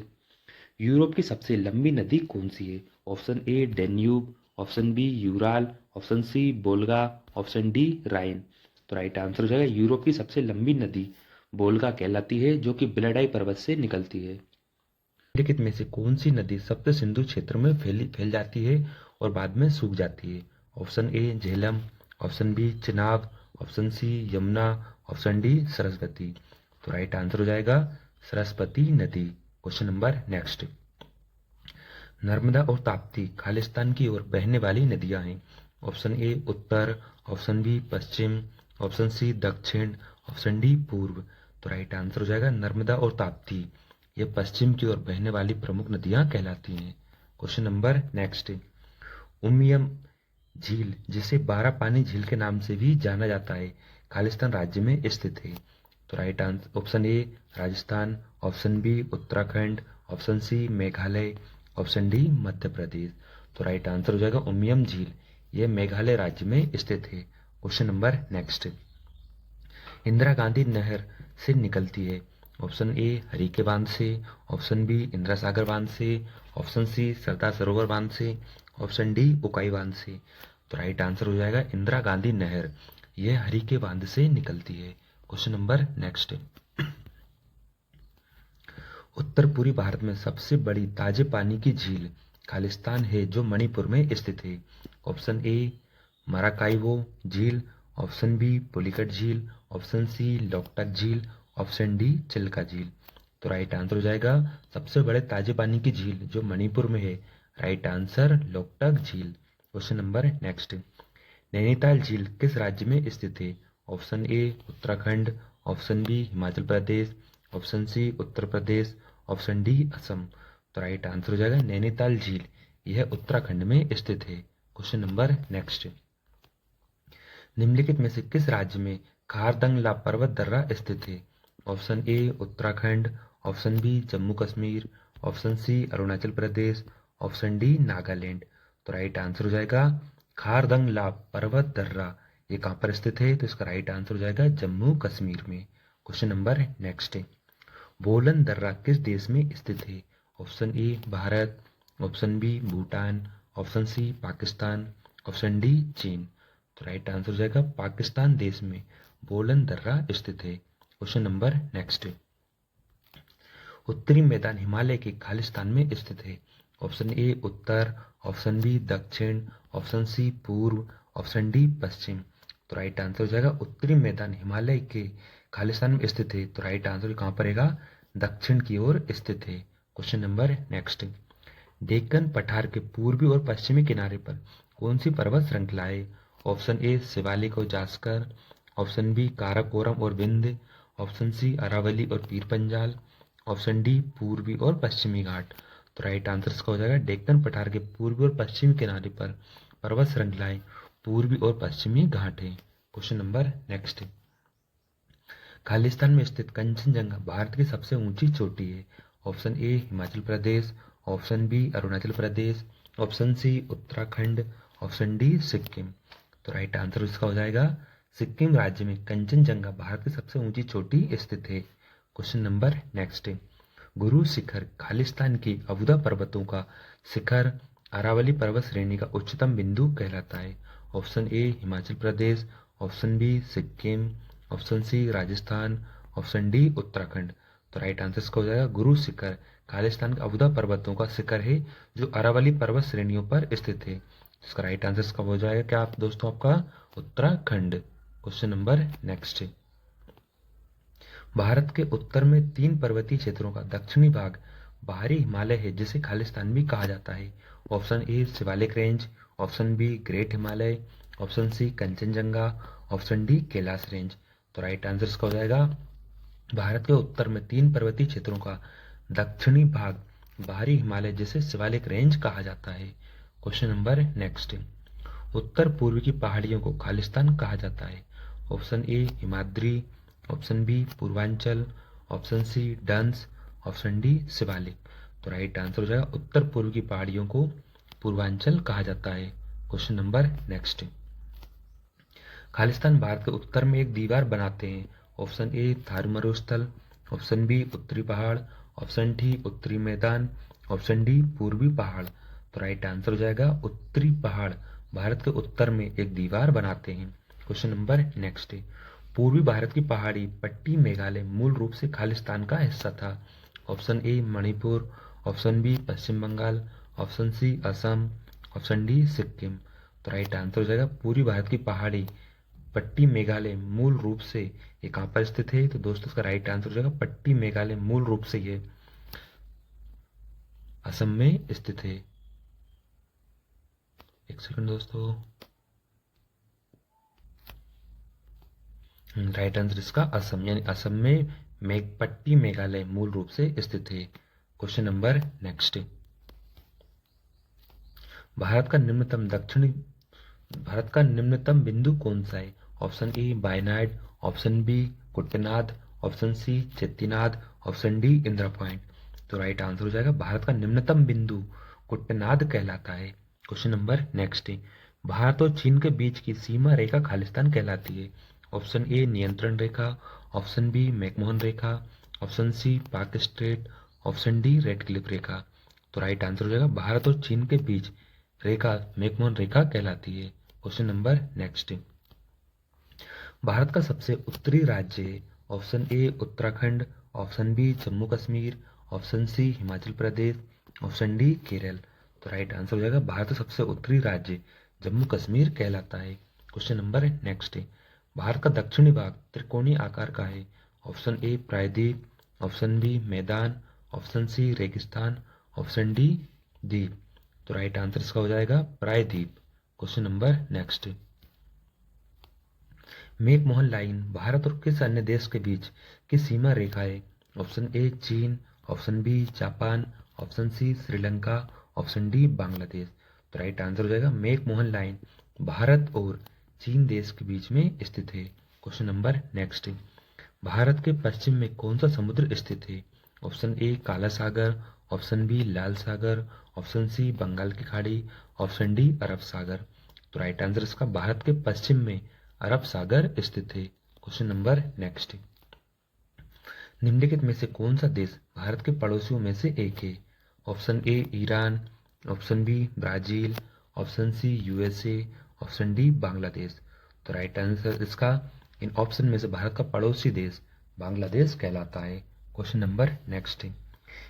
Europe की सबसे लंबी नदी कौन सी है? Option A Danube, option B Ural, option C Volga, option D Rhine. तो राइट आंसर हो जाएगा यूरोप की सबसे लंबी नदी बोल्गा कहलाती है, जो कि बिलाडाई पर्वत से निकलती है। निम्नलिखित में से कौन सी नदी सप्त सिंधु क्षेत्र में फैल जाती है और बाद में सूख जाती है? Option A Jhelum, option B Chenab, option C Yamuna, option D Saraswati. तो राइट आंसर हो जाएगा सरस्वती नदी। क्वेश्चन नंबर नेक्स्ट, नर्मदा और ताप्ती खालिस्तान की ओर बहने वाली नदियां हैं। ऑप्शन ए उत्तर, ऑप्शन बी पश्चिम, ऑप्शन सी दक्षिण, ऑप्शन डी पूर्व। तो राइट आंसर हो जाएगा नर्मदा और ताप्ती, ये पश्चिम की ओर बहने वाली प्रमुख नदियां कहलाती हैं। क्वेश्चन नंबर नेक्स्ट, उमियम झील जिसे 12 पानी झील के नाम से भी जाना जाता है खालिस्तान राज्य में स्थित है। तो right answer option A Rajasthan, option B Uttarakhand, option C Meghalaya, option D Madhya Pradesh. तो राइट आंसर हो जाएगा उमियम झील, यह मेघालय राज्य में स्थित है। Question number next, Indira Gandhi नहर से निकलती है। ऑप्शन ए हरीके बांध से, ऑप्शन बी इंदिरा सागर बांध से, ऑप्शन सी सरदार सरोवर बांध से, ऑप्शन डी उकाई बांध से। तो राइट आंसर हो जाएगा इंदिरा गांधी नहर, यह हरीके बांध से निकलती है। क्वेश्चन नंबर नेक्स्ट, उत्तर पूर्वी भारत में सबसे बड़ी ताजे पानी की झील खालिस्तान है जो मणिपुर में स्थित है। ऑप्शन ए मराकाईवो झील, ऑप्शन बी पुलिकट झील, ऑप्शन सी लोकटक झील, ऑप्शन डी चिल्का झील। तो राइट आंसर हो जाएगा सबसे बड़े ताजे पानी की झील जो मणिपुर में है, राइट आंसर लोकटक झील। क्वेश्चन नंबर नेक्स्ट, नैनीताल झील किस राज्य में स्थित है? Option A Uttarakhand, option B Himachal Pradesh, option C Uttar Pradesh, option D Assam. तो राइट आंसर हो जाएगा नैनीताल झील, यह उत्तराखंड में स्थित है। क्वेश्चन नंबर नेक्स्ट, निम्नलिखित में से किस राज्य में खारदंगला पर्वत दर्रा स्थित है? Option A Uttarakhand, option B Jammu Kashmir, option C Arunachal Pradesh, option D Nagaland. तो राइट आंसर हो जाएगा खारदंगला पर्वत दर्रा, ये कहाँ पर स्थित है? तो इसका राइट आंसर हो जाएगा जम्मू कश्मीर में। क्वेश्चन नंबर नेक्स्ट, बोलन दर्रा किस देश में स्थित है? Option A Bharat, option B Bhutan, option C Pakistan, option D चीन। तो राइट आंसर हो जाएगा पाकिस्तान देश में बोलन दर्रा स्थित है। क्वेश्चन नंबर नेक्स्ट, उत्तरी मैदान हिमालय के खालिस्तान में स्थित है। ऑप्शन ए उत्तर, ऑप्शन बी दक्षिण, ऑप्शन सी पूर्व, ऑप्शन डी पश्चिम। तो राइट आंसर हो जाएगा उत्तरी मैदान हिमालय के खालिस्तान में स्थित है। तो राइट आंसर कहाँ पर रहेगा? दक्षिण की ओर स्थित है। क्वेश्चन नंबर नेक्स्ट, डेक्कन पठार के पूर्वी और पश्चिमी किनारे पर कौन सी पर्वत श्रृंखला है? ऑप्शन ए शिवालिक और जास्कर, ऑप्शन बी काराकोरम और विंध्य, ऑप्शन सी अरावली और पीर पंजाल, ऑप्शन डी पूर्वी और पश्चिमी घाट। तो राइट आंसर इसका हो जाएगा डेक्कन पठार के पूर्वी और पश्चिमी किनारे पर पर्वत श्रृंखलाएं पूर्वी और पश्चिमी घाट है। क्वेश्चन नंबर नेक्स्ट, खालिस्तान में स्थित कंचनजंगा भारत की सबसे ऊंची चोटी है। Option A Himachal Pradesh, option B Arunachal Pradesh, option C Uttarakhand, option D Sikkim. तो राइट आंसर इसका हो जाएगा सिक्किम राज्य में कंचनजंगा भारत की सबसे ऊंची चोटी स्थित है। Question number next, Guru Shikhar Khalistan की अबुदा पर्वतों का शिखर अरावली पर्वत श्रेणी का उच्चतम बिंदु कहलाता है। Option A Himachal Pradesh, option B Sikkim, option C Rajasthan, option D Uttarakhand. तो राइट आंसर इसका हो जाएगा गुरु शिखर खालिस्तान का अबुदा पर्वतों का शिखर है जो अरावली पर्वत श्रेणियों पर स्थित है। इसका राइट आंसर इसका हो जाएगा क्या आप दोस्तों, आपका Uttarakhand. Question number next. Bharat के उत्तर में 3 पर्वतीय क्षेत्रों का दक्षिणी भाग बाहरी हिमालय है जिसे खालिस्तान भी कहा जाता है। Option A Shivalik range, option B great Himalaya, option C Kanchenjunga, option D Kailash range. तो राइट आंसर इसका हो जाएगा भारत के उत्तर में 3 पर्वतीय क्षेत्रों का दक्षिणी भाग बाहरी हिमालय जिसे शिवालिक रेंज कहा जाता है। Question number next. उत्तर पूर्व की पहाड़ियों को खालिस्तान कहा जाता है। Option A Himadri, option B Purvanchal, option C Duns, option D Shivalik. तो राइट आंसर हो जाएगा उत्तर पूर्व की पहाड़ियों को पूर्वांचल कहा जाता है। Question number next. Khalistan Bharat के उत्तर में एक दीवार बनाते हैं। ऑप्शन ए थारू मरुस्थल, ऑप्शन बी उत्तरी पहाड़, ऑप्शन डी उत्तरी मैदान, ऑप्शन डी पूर्वी पहाड़। तो राइट आंसर हो जाएगा उत्तरी पहाड़ भारत के उत्तर में एक दीवार बनाते हैं। Question number next. पूर्वी भारत की पहाड़ी पट्टी मेघालय मूल रूप से खालिस्तान का हिस्सा था। Option A Manipur, option B Paschim Bengal, option C Assam, option D Sikkim. तो राइट आंसर हो जाएगा पूर्वी भारत की पहाड़ी पट्टी मेघालय मूल रूप से ये कहाँ पर स्थित है। तो दोस्तों इसका राइट आंसर हो जाएगा पट्टी मेघालय मूल रूप से ये असम में स्थित है। एक सेकंड दोस्तों। राइट आंसर इसका असम, यानी असम में मेघपट्टी मेघालय मूल रूप से स्थित है। Question number next. भारत का निम्नतम बिंदु कौन सा है। Option A Wayanad, option B Kuttanad, option C Chettinad, option D Indira Point. तो राइट आंसर हो जाएगा भारत का निम्नतम बिंदु कुट्टनाद कहलाता है। Question number next. भारत और चीन के बीच की सीमा रेखा खालिस्तान कहलाती है। ऑप्शन ए नियंत्रण रेखा, ऑप्शन बी मैकमोहन रेखा, option C Palk Strait, option D Radcliffe रेखा। तो राइट आंसर हो जाएगा भारत और चीन के बीच रेखा मैकमोहन रेखा कहलाती है। Question number next. भारत का सबसे उत्तरी राज्य है। Option A Uttarakhand, option B Jammu Kashmir, option C Himachal Pradesh, option D Kerala. तो राइट आंसर हो जाएगा भारत का सबसे उत्तरी राज्य जम्मू कश्मीर कहलाता है। Question number next. भारत का दक्षिणी भाग त्रिकोणीय आकार का है। ऑप्शन ए प्रायद्वीप, ऑप्शन बी मैदान, ऑप्शन सी रेगिस्तान, ऑप्शन डी द्वीप। तो राइट आंसर इसका हो जाएगा प्रायद्वीप। Question number next. McMahon line Bharat और किस अन्य देश के बीच की सीमा रेखा है। ऑप्शन ए चीन, option B Japan, option C Sri Lanka, option D Bangladesh. तो राइट आंसर हो जाएगा मैकमोहन लाइन भारत और चीन देश के बीच में स्थित है। Question number next. भारत के पश्चिम में कौन सा समुद्र स्थित है। ऑप्शन ए काला सागर, ऑप्शन बी लाल सागर, ऑप्शन सी बंगाल की खाड़ी, ऑप्शन डी अरब सागर। तो राइट आंसर इसका भारत के पश्चिम में अरब सागर स्थित है। Question number next. निम्नलिखित में से कौन सा देश भारत के पड़ोसियों में से एक है। Option A Iran, option B Brazil, option C USA, option D Bangladesh. तो राइट आंसर इसका इन ऑप्शन में से भारत का पड़ोसी देश बांग्लादेश कहलाता है। Question number next.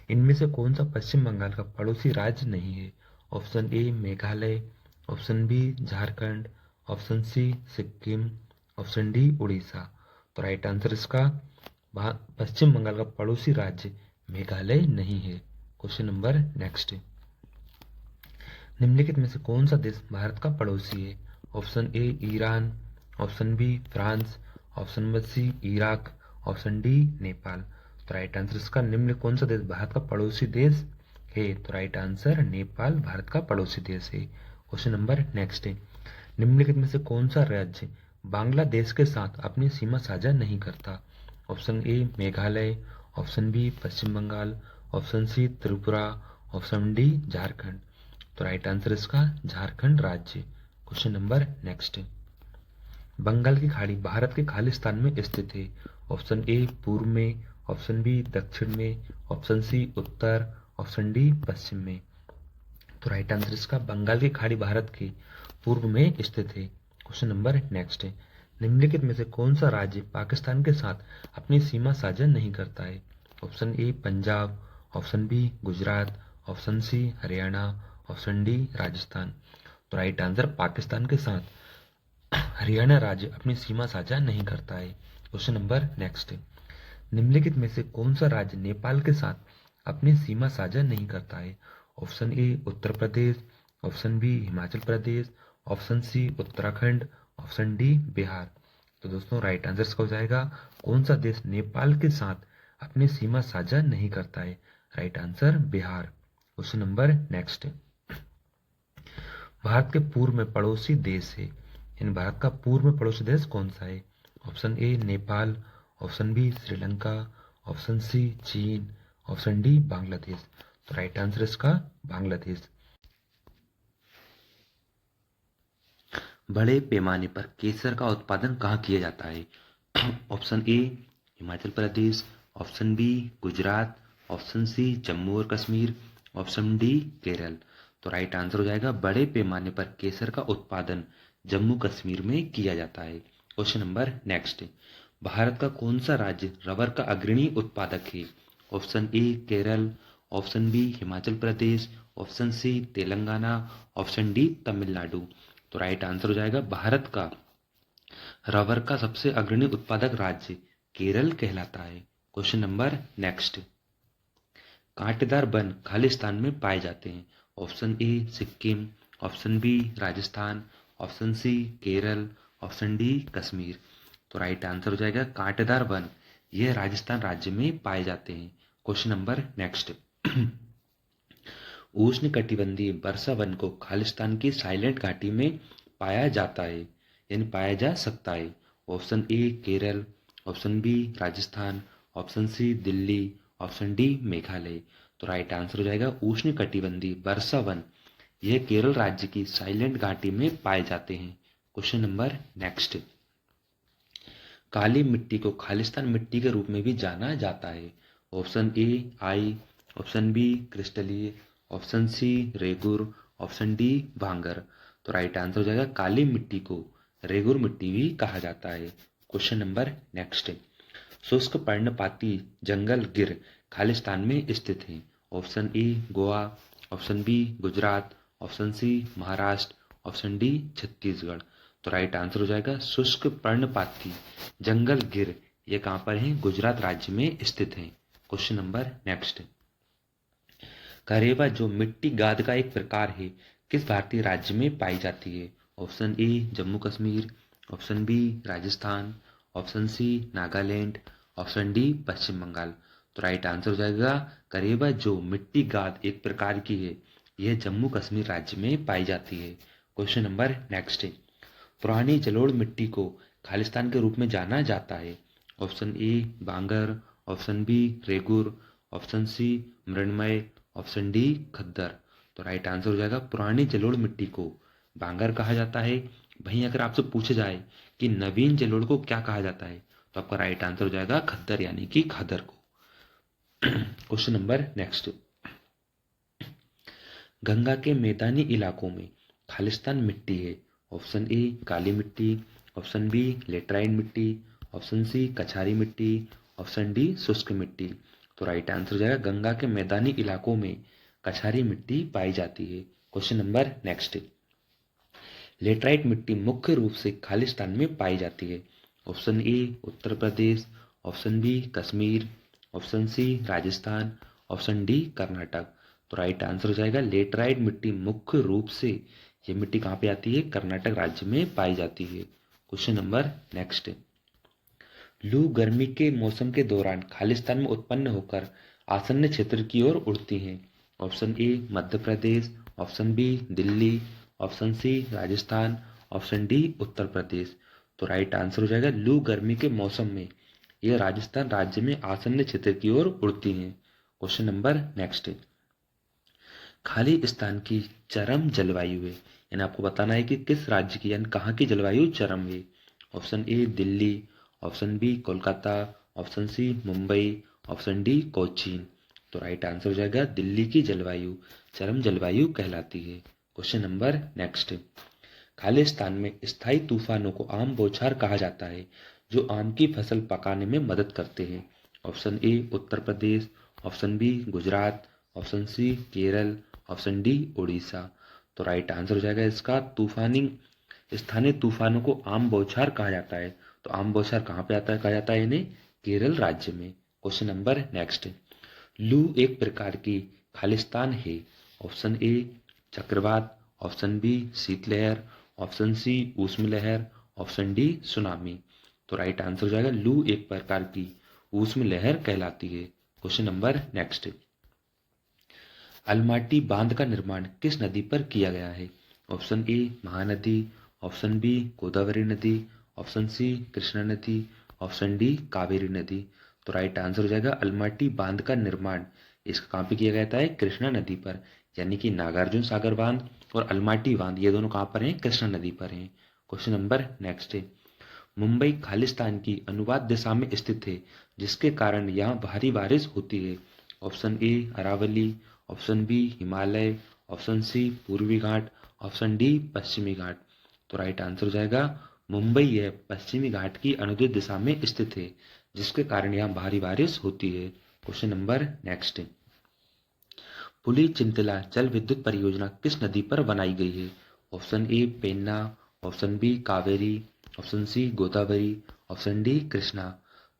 इनमें से कौन सा पश्चिम बंगाल का पड़ोसी राज्य नहीं है। Option A Meghalaya, option B Jharkhand, option C Sikkim, option D Orissa. तो राइट आंसर इसका पश्चिम बंगाल का पड़ोसी राज्य मेघालय नहीं है। Question number next. निम्नलिखित में से कौन सा देश भारत का पड़ोसी है। Option A Iran, option B France, option C Iraq, option D Nepal. तो राइट आंसर इसका निम्न कौन सा देश भारत का पड़ोसी देश है। तो राइट आंसर नेपाल भारत का पड़ोसी देश है। Question number next. निम्नलिखित में से कौन सा राज्य बांग्लादेश के साथ अपनी सीमा साझा नहीं करता। Option A Meghalaya, option B Paschim Bengal, option C Tripura, option D Jharkhand. तो राइट आंसर इसका झारखंड राज्य। Question number next. बंगाल की खाड़ी भारत के खालिस्तान में स्थित है। ऑप्शन ए पूर्व में, ऑप्शन बी दक्षिण में, ऑप्शन सी उत्तर, ऑप्शन डी पश्चिम में। तो राइट आंसर इसका बंगाल की खाड़ी भारत के पूर्व में स्थित है। Question number next. निम्नलिखित में से कौन सा राज्य पाकिस्तान के साथ अपनी सीमा साझा नहीं करता है। Option A Punjab, option B Gujarat, option C Haryana, option D Rajasthan. तो राइट आंसर पाकिस्तान के साथ हरियाणा राज्य अपनी सीमा साझा नहीं करता है। क्वेश्चन नंबर नेक्स्ट, निम्नलिखित में से कौन सा राज्य नेपाल के साथ अपनी सीमा साझा नहीं करता है? Option A Uttar Pradesh, option B Himachal Pradesh, option C Uttarakhand, option D Bihar. तो दोस्तों राइट आंसर इसका हो जाएगा कौन सा देश नेपाल के साथ अपनी सीमा साझा नहीं करता है? Right answer Bihar. Question number next, Bharat के पूर्व में पड़ोसी देश है, इन भारत का पूर्व में पड़ोसी देश कौन सा है? Option A Nepal, option B Sri Lanka, option C चीन, ऑप्शन डी बांग्लादेश। तो राइट आंसर इसका बांग्लादेश। बड़े पैमाने पर केसर का उत्पादन कहाँ किया जाता है? Option A Himachal Pradesh, option B Gujarat, option C Jammu और कश्मीर, ऑप्शन डी केरल। तो राइट आंसर हो जाएगा बड़े पैमाने पर केसर का उत्पादन जम्मू कश्मीर में किया जाता है। क्वेश्चन नंबर नेक्स्ट, भारत का कौन सा राज्य रबर का अग्रणी उत्पादक है? Option A Kerala, option B Himachal Pradesh, option C Telangana, option D Tamil Nadu. तो राइट आंसर हो जाएगा भारत का रबर का सबसे अग्रणी उत्पादक राज्य केरल कहलाता है। क्वेश्चन नंबर नेक्स्ट, कांटेदार वन खालिस्तान में पाए जाते हैं? Option A Sikkim, option B Rajasthan, option C Kerala, option D Kashmir. तो राइट आंसर हो जाएगा कांटेदार वन यह राजस्थान राज्य में पाए जाते हैं। क्वेश्चन नंबर नेक्स्ट, उष्णकटिबंधीय वर्षा वन को खालिस्तान की साइलेंट घाटी में पाया जाता है यानी पाया जा सकता है? Option A Kerala, option B Rajasthan, option C Delhi, option D Meghalaya. तो राइट आंसर हो जाएगा उष्णकटिबंधीय वर्षा वन यह केरल राज्य की साइलेंट घाटी में पाए जाते हैं। क्वेश्चन नंबर नेक्स्ट, काली मिट्टी को खालिस्तान मिट्टी के रूप में भी जाना जाता है? ऑप्शन ए आई, ऑप्शन बी क्रिस्टलीय, option C regur, option D bhangar. तो राइट आंसर हो जाएगा काली मिट्टी को रेगुर मिट्टी भी कहा जाता है। क्वेश्चन नंबर नेक्स्ट, शुष्क पर्णपाती जंगल गिर खालिस्तान में स्थित है? Option A Goa, option B Gujarat, option C Maharashtra, option D Chhattisgarh. तो राइट आंसर हो जाएगा शुष्क पर्णपाती जंगल गिर ये कहां पर है? गुजरात राज्य में स्थित है। क्वेश्चन नंबर नेक्स्ट, करेबा जो मिट्टी गाद का एक प्रकार है किस भारतीय राज्य में पाई जाती है? Option A Jammu Kashmir, option B Rajasthan, option C Nagaland, option D Paschim Bengal. तो राइट आंसर हो जाएगा करेबा जो मिट्टी गाद एक प्रकार की है यह जम्मू कश्मीर राज्य में पाई जाती है। क्वेश्चन नंबर नेक्स्ट, पुरानी जलोढ़ मिट्टी को खालिस्तान के रूप में जाना जाता है? Option A bangar, option B regur, option C मृणमय, ऑप्शन डी खद्दर। तो राइट आंसर हो जाएगा पुरानी जलोढ़ मिट्टी को बांगर कहा जाता है। वहीं अगर आपसे पूछा जाए कि नवीन जलोढ़ को क्या कहा जाता है तो आपका राइट आंसर हो जाएगा खद्दर यानी कि खादर को। क्वेश्चन नंबर नेक्स्ट, गंगा के मैदानी इलाकों में खालिस्तान मिट्टी है? ऑप्शन ए काली मिट्टी, ऑप्शन बी लेटराइन मिट्टी, ऑप्शन सी कछारी मिट्टी, ऑप्शन डी शुष्क मिट्टी। तो राइट आंसर हो जाएगा गंगा के मैदानी इलाकों में कछारी मिट्टी पाई जाती है। क्वेश्चन नंबर नेक्स्ट, लेटराइट मिट्टी मुख्य रूप से खालिस्तान में पाई जाती है? Option A Uttar Pradesh, option B Kashmir, option C Rajasthan, option D Karnataka. तो राइट आंसर हो जाएगा लेटराइट मिट्टी मुख्य रूप से ये मिट्टी कहाँ पे आती है? कर्नाटक राज्य में पाई जाती है। क्वेश्चन नंबर नेक्स्ट, लू गर्मी के मौसम के दौरान खालिस्तान में उत्पन्न होकर आसन्न क्षेत्र की ओर उड़ती हैं? Option A Madhya Pradesh, option B Delhi, option C Rajasthan, option D Uttar Pradesh. तो राइट आंसर हो जाएगा लू गर्मी के मौसम में यह राजस्थान राज्य में आसन्न क्षेत्र की ओर उड़ती हैं। क्वेश्चन नंबर नेक्स्ट, खालिस्तान की चरम जलवायु है यानी आपको बताना है कि किस राज्य की यानी कहाँ की जलवायु चरम है? Option A Delhi, option B Kolkata, option C Mumbai, option D Cochin. तो राइट आंसर हो जाएगा दिल्ली की जलवायु चरम जलवायु कहलाती है। क्वेश्चन नंबर नेक्स्ट, खालिस्तान में स्थायी तूफानों को आम बौछार कहा जाता है जो आम की फसल पकाने में मदद करते हैं? Option A Uttar Pradesh, option B Gujarat, option C Kerala, option D Orissa. तो राइट आंसर हो जाएगा इसका तूफानी स्थानीय तूफानों को आम बौछार कहा जाता है। तो आम बौछार कहाँ पे आता है, कहा जाता है इन्हें केरल राज्य में। क्वेश्चन नंबर नेक्स्ट, लू एक प्रकार की खालिस्तान है। ऑप्शन ए चक्रवात, ऑप्शन बी शीतलहर, ऑप्शन सी ऊष्मलहर, ऑप्शन डी सुनामी। तो राइट आंसर हो जाएगा लू एक प्रकार की ऊष्मलहर कहलाती है। क्वेश्चन नंबर नेक्स्ट, अलमाटी बांध का निर्माण किस नदी पर किया गया है। Option A Mahanadi, option B Godavari नदी, ऑप्शन सी कृष्णा नदी, ऑप्शन डी कावेरी नदी। तो राइट आंसर हो जाएगा अलमाटी बांध का निर्माण इसका कहाँ पे किया गया है, कृष्णा नदी पर। यानी कि नागार्जुन सागर बांध और अलमाटी बांध ये दोनों कहाँ पर हैं, कृष्णा नदी पर हैं। क्वेश्चन नंबर नेक्स्ट है, मुंबई खालिस्तान की अनुवाद दिशा में स्थित है जिसके कारण यहाँ भारी बारिश होती है। Option A Aravalli, option B Himalaya, option C Purvi Ghat, option D पश्चिमी घाट। तो राइट आंसर हो जाएगा मुंबई यह पश्चिमी घाट की अनुदित दिशा में स्थित है जिसके कारण यहाँ भारी बारिश होती है। Question number next, Pulichintala जल विद्युत परियोजना किस नदी पर बनाई गई है। Option A Penna, option B Kaveri, option C Godavari, option D Krishna.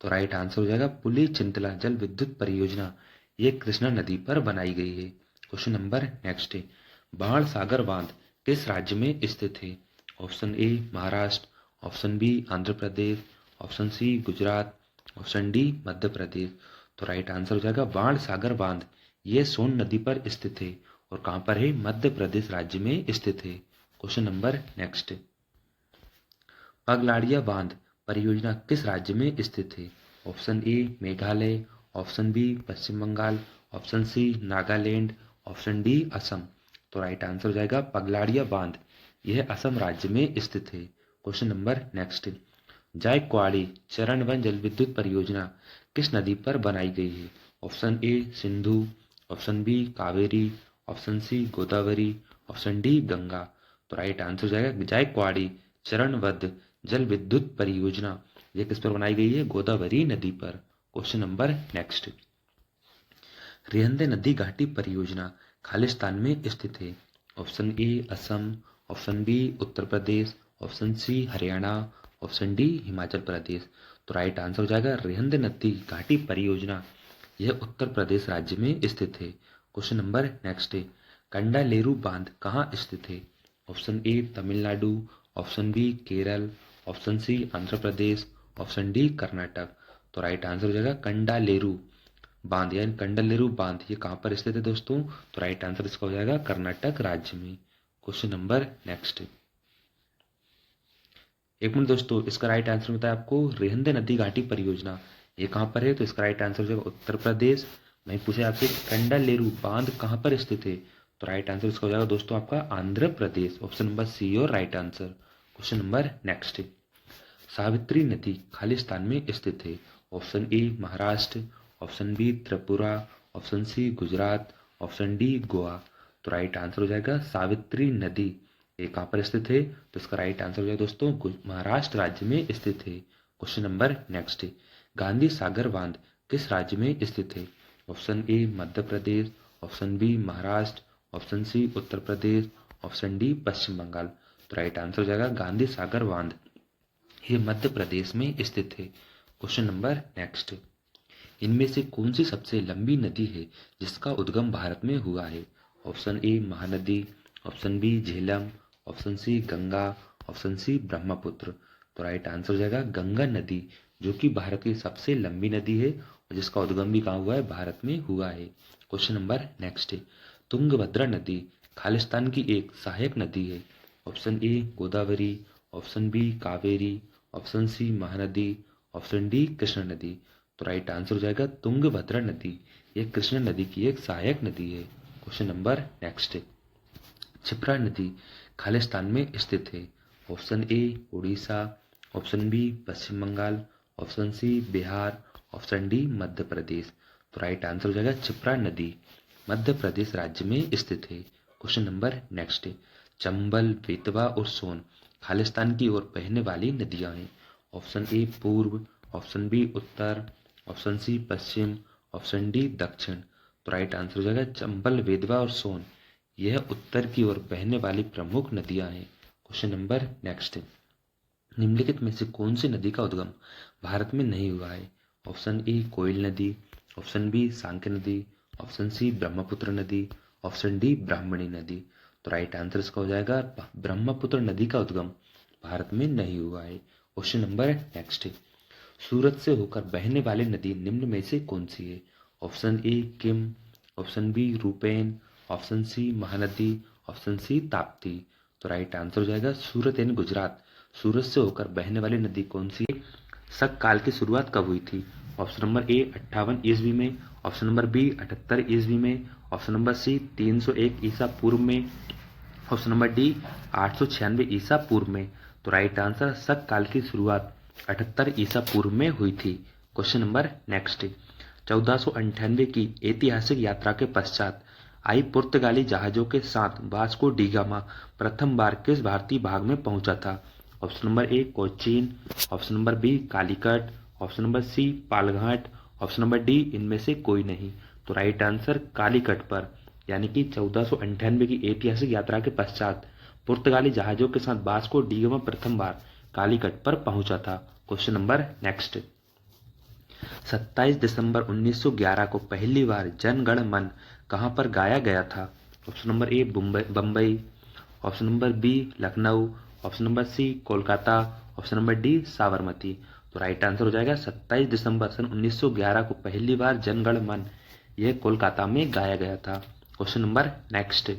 तो राइट आंसर हो जाएगा पुली चिंतला जल विद्युत परियोजना ये कृष्णा नदी पर बनाई गई है। क्वेश्चन नंबर नेक्स्ट है, बाण सागर बांध किस राज्य में स्थित है। Option A Maharashtra, option B Andhra Pradesh, option C Gujarat, option D Madhya Pradesh. तो राइट आंसर हो जाएगा बाण सागर बांध ये सोन नदी पर स्थित है और कहां पर है, मध्य प्रदेश राज्य में स्थित है। क्वेश्चन नंबर नेक्स्ट, पगलाड़िया बांध परियोजना किस राज्य में स्थित है। Option A Meghalaya, option B Paschim Bengal, option C Nagaland, option D Assam. तो राइट आंसर हो जाएगा पगलाड़िया बांध यह असम राज्य में स्थित है। क्वेश्चन नंबर नेक्स्ट, जायकवाड़ी चरण वन जल विद्युत परियोजना किस नदी पर बनाई गई है। Option A Sindhu, option B Kaveri, option C Godavari, option D Ganga. तो राइट आंसर हो जाएगा जायकवाड़ी चरणबद्ध जल विद्युत परियोजना ये किस पर बनाई गई है, गोदावरी नदी पर। क्वेश्चन नंबर नेक्स्ट, रिहंद नदी घाटी परियोजना खालिस्तान में स्थित है। Option A Assam, option B Uttar Pradesh, option C Haryana, option D Himachal Pradesh. तो राइट आंसर हो जाएगा रिहंद नदी घाटी परियोजना यह उत्तर प्रदेश राज्य में स्थित है। क्वेश्चन नंबर नेक्स्ट है, कंडालेरू बांध कहाँ स्थित है। Option a Tamil Nadu, option B Kerala, option C Andhra Pradesh, option D Karnataka. तो राइट आंसर हो जाएगा कंडालेरू बांध यानी कंडालेरू बांध ये कहाँ पर स्थित है दोस्तों। तो राइट आंसर इसका हो जाएगा कर्नाटक राज्य में। क्वेश्चन नंबर नेक्स्ट, एक मिनट दोस्तों, इसका राइट आंसर बताया आपको रिहंद नदी घाटी परियोजना ये कहाँ पर है। तो इसका राइट आंसर हो जाएगा उत्तर प्रदेश। वहीं पूछे आपसे कंडालेरू बांध कहाँ पर स्थित है। तो राइट आंसर इसका हो जाएगा दोस्तों आपका Andhra Pradesh. Option number C और right answer. Question number next, Savitri नदी खालिस्तान में स्थित है। Option A Maharashtra, option B Tripura, option C Gujarat, option D Goa. तो राइट आंसर हो जाएगा सावित्री नदी ये कहाँ पर स्थित है। तो इसका राइट आंसर हो जाएगा दोस्तों महाराष्ट्र राज्य में स्थित है। Question number next, Gandhi Sagar बांध किस राज्य में स्थित है। Option A Madhya Pradesh, option B Maharashtra, option C Uttar Pradesh, option D Paschim Bengal. तो राइट आंसर हो जाएगा गांधी सागर बांध ये मध्य प्रदेश में स्थित है। क्वेश्चन नंबर नेक्स्ट, इनमें से कौन सी सबसे लंबी नदी है जिसका उद्गम भारत में हुआ है। Option A Mahanadi, option B Jhelum, option C Ganga, option C Brahmaputra. तो राइट आंसर हो जाएगा गंगा नदी जो कि भारत की सबसे लंबी नदी है और जिसका उद्गम भी कहाँ हुआ है, भारत में हुआ है। क्वेश्चन नंबर नेक्स्ट, तुंगभद्रा नदी खालिस्तान की एक सहायक नदी है। Option a Godavari, option B Kaveri, option C Mahanadi, option D Krishna नदी। तो राइट आंसर हो जाएगा तुंगभद्रा नदी ये कृष्णा नदी की एक सहायक नदी है। क्वेश्चन नंबर नेक्स्ट, क्षिप्रा नदी खालिस्तान में स्थित है। Option A Orissa, option B Paschim Bengal, option C Bihar, option D Madhya Pradesh. तो राइट आंसर हो जाएगा क्षिप्रा नदी मध्य प्रदेश राज्य में स्थित है। Question number next, Chambal Betwa और सोन खालिस्तान की ओर बहने वाली नदियां हैं। ऑप्शन ए पूर्व, ऑप्शन बी उत्तर, ऑप्शन सी पश्चिम, ऑप्शन डी दक्षिण। तो राइट आंसर हो जाएगा चंबल बेतवा और सोन यह उत्तर की ओर बहने वाली प्रमुख नदियां हैं। Question number next. निम्नलिखित में से कौन सी नदी का उद्गम भारत में नहीं हुआ है? ऑप्शन ए कोयल नदी, ऑप्शन बी सांक्य नदी, ऑप्शन सी ब्रह्मपुत्र नदी, ऑप्शन डी ब्राह्मणी नदी। तो राइट आंसर इसका हो जाएगा ब्रह्मपुत्र नदी का उद्गम भारत में नहीं हुआ है। Question number next. सूरत से होकर बहने वाली नदी निम्न में से कौन सी है? Option A Kim, option B Rupen, option C Mahanadi, option C Tapti. तो राइट आंसर हो जाएगा सूरत यानी गुजरात। सूरत से होकर बहने वाली नदी कौन सी है? शक काल की शुरुआत कब हुई थी? ऑप्शन नंबर ए 58 ईस्वी में, ऑप्शन नंबर बी 78 ईस्वी में, ऑप्शन नंबर सी 301 ईसा पूर्व में, ऑप्शन नंबर डी 896 ईसा पूर्व में। तो राइट आंसर शक काल की शुरुआत 78 ईसा पूर्व में हुई थी। Question number next. 1498 की ऐतिहासिक यात्रा के पश्चात आई पुर्तगाली जहाजों के साथ वास्को डी गामा प्रथम बार किस भारतीय भाग में पहुंचा था? Option number A Cochin, option number B Calicut, option number C Palghat, option number D इनमें से कोई नहीं। तो राइट आंसर कालीकट पर, यानी कि 1498 की ऐतिहासिक यात्रा के पश्चात पुर्तगाली जहाजों के साथ वास्को डी गामा प्रथम बार कालीकट पर पहुंचा था। Question number next. 27 दिसंबर 1911 को पहली बार जन गण मन कहां पर गाया गया था? Option number A Bombay, option number B Lucknow, option number C Kolkata, option number D Sabarmati. तो राइट आंसर हो जाएगा 27 दिसंबर सन 1911 को पहली बार जन गण मन यह कोलकाता में गाया गया था। Question number next.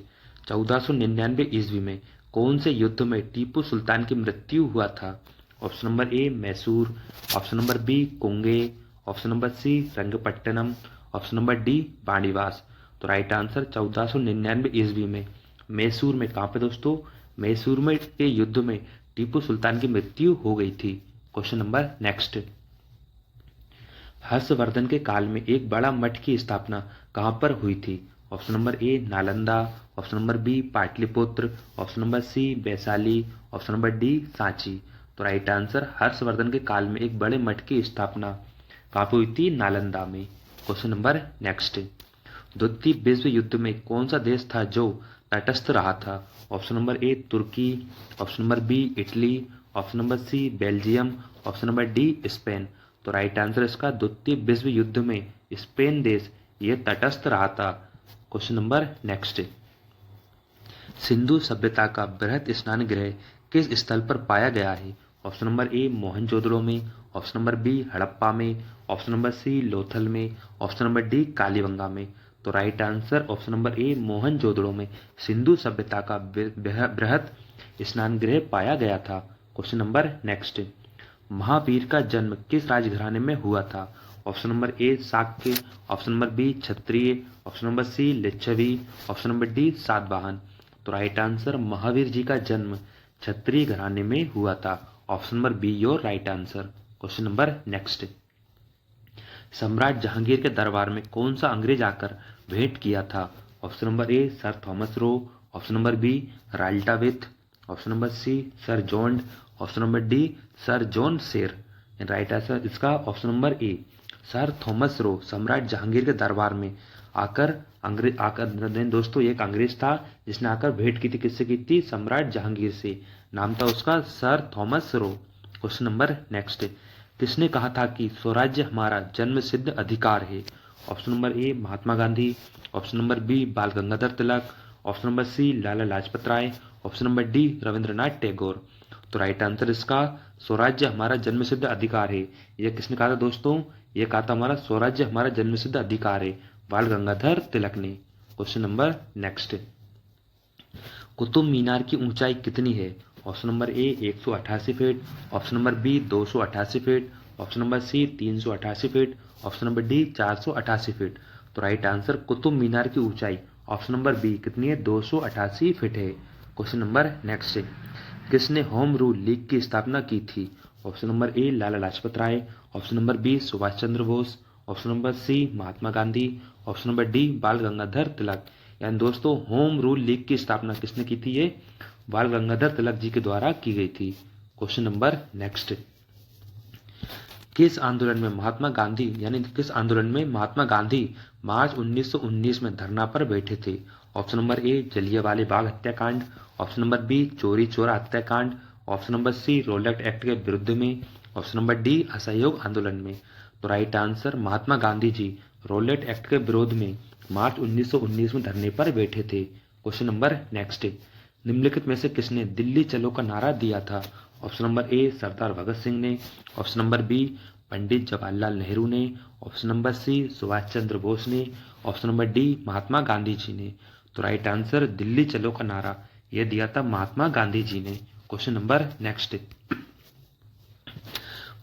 1499 ईस्वी में कौन से युद्ध में टीपू सुल्तान की मृत्यु हुआ था? Option number A Mysore, option number B कुंगे, option number C Rangapatnam, option number D Banivas. तो राइट आंसर 1499 ईस्वी में मैसूर में, कहां पे दोस्तों? मैसूर में के युद्ध में टीपू सुल्तान की मृत्यु हो गई थी। Question number next. हर्षवर्धन के काल में एक बड़ा मठ की स्थापना कहां पर हुई थी? Option number A Nalanda, option number B Pataliputra, option number C Vaishali, option number D Sanchi. तो राइट आंसर हर्षवर्धन के काल में एक बड़े मठ की स्थापना कहां पर हुई थी? नालंदा में। Question number next. द्वितीय विश्व युद्ध में कौन सा देश था जो तटस्थ रहा था? ऑप्शन नंबर ए तुर्की, option number B Italy, option number C Belgium, option number D Spain. तो राइट आंसर इसका द्वितीय विश्व युद्ध में स्पेन देश ये तटस्थ रहा था। Question number next. सिंधु सभ्यता का बृहत स्नान गृह किस स्थल पर पाया गया है? ऑप्शन नंबर ए मोहनजोदड़ो में, ऑप्शन नंबर बी हड़प्पा में, ऑप्शन नंबर सी लोथल में, ऑप्शन नंबर डी कालीबंगा में। तो राइट आंसर ऑप्शन नंबर ए मोहनजोदड़ो में सिंधु सभ्यता का बृहत स्नान गृह पाया गया था। Question number next. महावीर का जन्म किस राजघराने में हुआ था? Option number A Shakya, option number B Kshatriya, option number C Lichchhavi, option number D Satavahana. तो राइट आंसर महावीर जी का जन्म क्षत्रिय घराने में हुआ था। Option number B your right answer. Question number next. सम्राट जहांगीर के दरबार में कौन सा अंग्रेज आकर भेंट किया था? Option number A Sir Thomas Roe, option number B राल्टाविथ, option number C Sir John, option number D Sir John शेर। राइट आंसर इसका option number A Sir Thomas Roe सम्राट जहांगीर के दरबार में आकर दोस्तों एक अंग्रेज था जिसने आकर भेंट की थी। किससे की थी? सम्राट जहांगीर से। नाम था उसका सर थॉमस रो। Question number next. किसने कहा था कि स्वराज्य हमारा जन्म सिद्ध अधिकार है? Option number A Mahatma Gandhi, option number B Bal Gangadhar Tilak, option number C Lala Lajpat Rai, option number D Rabindranath Tagore. तो राइट आंसर इसका स्वराज्य हमारा जन्म सिद्ध अधिकार है। यह किसने कहा था दोस्तों? यह कहा था हमारा स्वराज्य हमारा जन्म सिद्ध अधिकार है, बाल गंगाधर तिलक ने। Question number next. Qutub Minar की ऊंचाई कितनी है? Option number A 188 feet, option number B 288 feet, option number C 388 feet, option number D 488 feet. तो राइट आंसर कुतुब मीनार की ऊंचाई ऑप्शन नंबर बी कितनी है? 288 फीट है। Question number next. किसने होम रूल लीग की स्थापना की थी? Option number A Lala Lajpat Rai, option number B Subhash Chandra Bose, option number C Mahatma Gandhi, option number D Bal Gangadhar तिलक। यानी दोस्तों होम रूल लीग की स्थापना किसने की थी? ये बाल गंगाधर तिलक जी के द्वारा की गई थी। Question number next. किस आंदोलन में महात्मा गांधी मार्च 1919 में धरना पर बैठे थे? Option number A Jallianwala Bagh हत्याकांड, option number B Chauri Chaura हत्याकांड, option number C Rowlatt Act के विरुद्ध में, ऑप्शन नंबर डी असहयोग आंदोलन में। तो right answer Mahatma Gandhi ji roulette Act के विरोध में मार्च 1919 में धरने पर बैठे थे। क्वेश्चन नंबर नेक्स्ट, निम्नलिखित में से किसने दिल्ली चलो का नारा दिया था? ऑप्शन नंबर ए सरदार भगत सिंह ने, option number B Pandit Jawaharlal Nehru ने, ऑप्शन नंबर सी सुभाष चंद्र बोस ने, option number D Mahatma Gandhi ji ने। तो राइट आंसर दिल्ली चलो का नारा यह दिया था महात्मा गांधी जी ने। Question number next,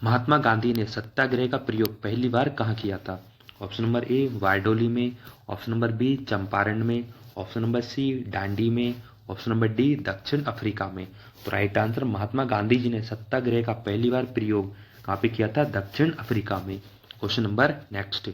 Mahatma Gandhi ने सत्याग्रह का प्रयोग पहली बार कहाँ किया था? ऑप्शन नंबर ए बारडोली में, ऑप्शन नंबर बी चंपारण में, ऑप्शन नंबर सी डांडी में, ऑप्शन नंबर डी दक्षिण अफ्रीका में। तो राइट आंसर महात्मा गांधी जी ने सत्याग्रह का पहली बार प्रयोग कहाँ पे किया था? दक्षिण अफ्रीका में। क्वेश्चन नंबर नेक्स्ट,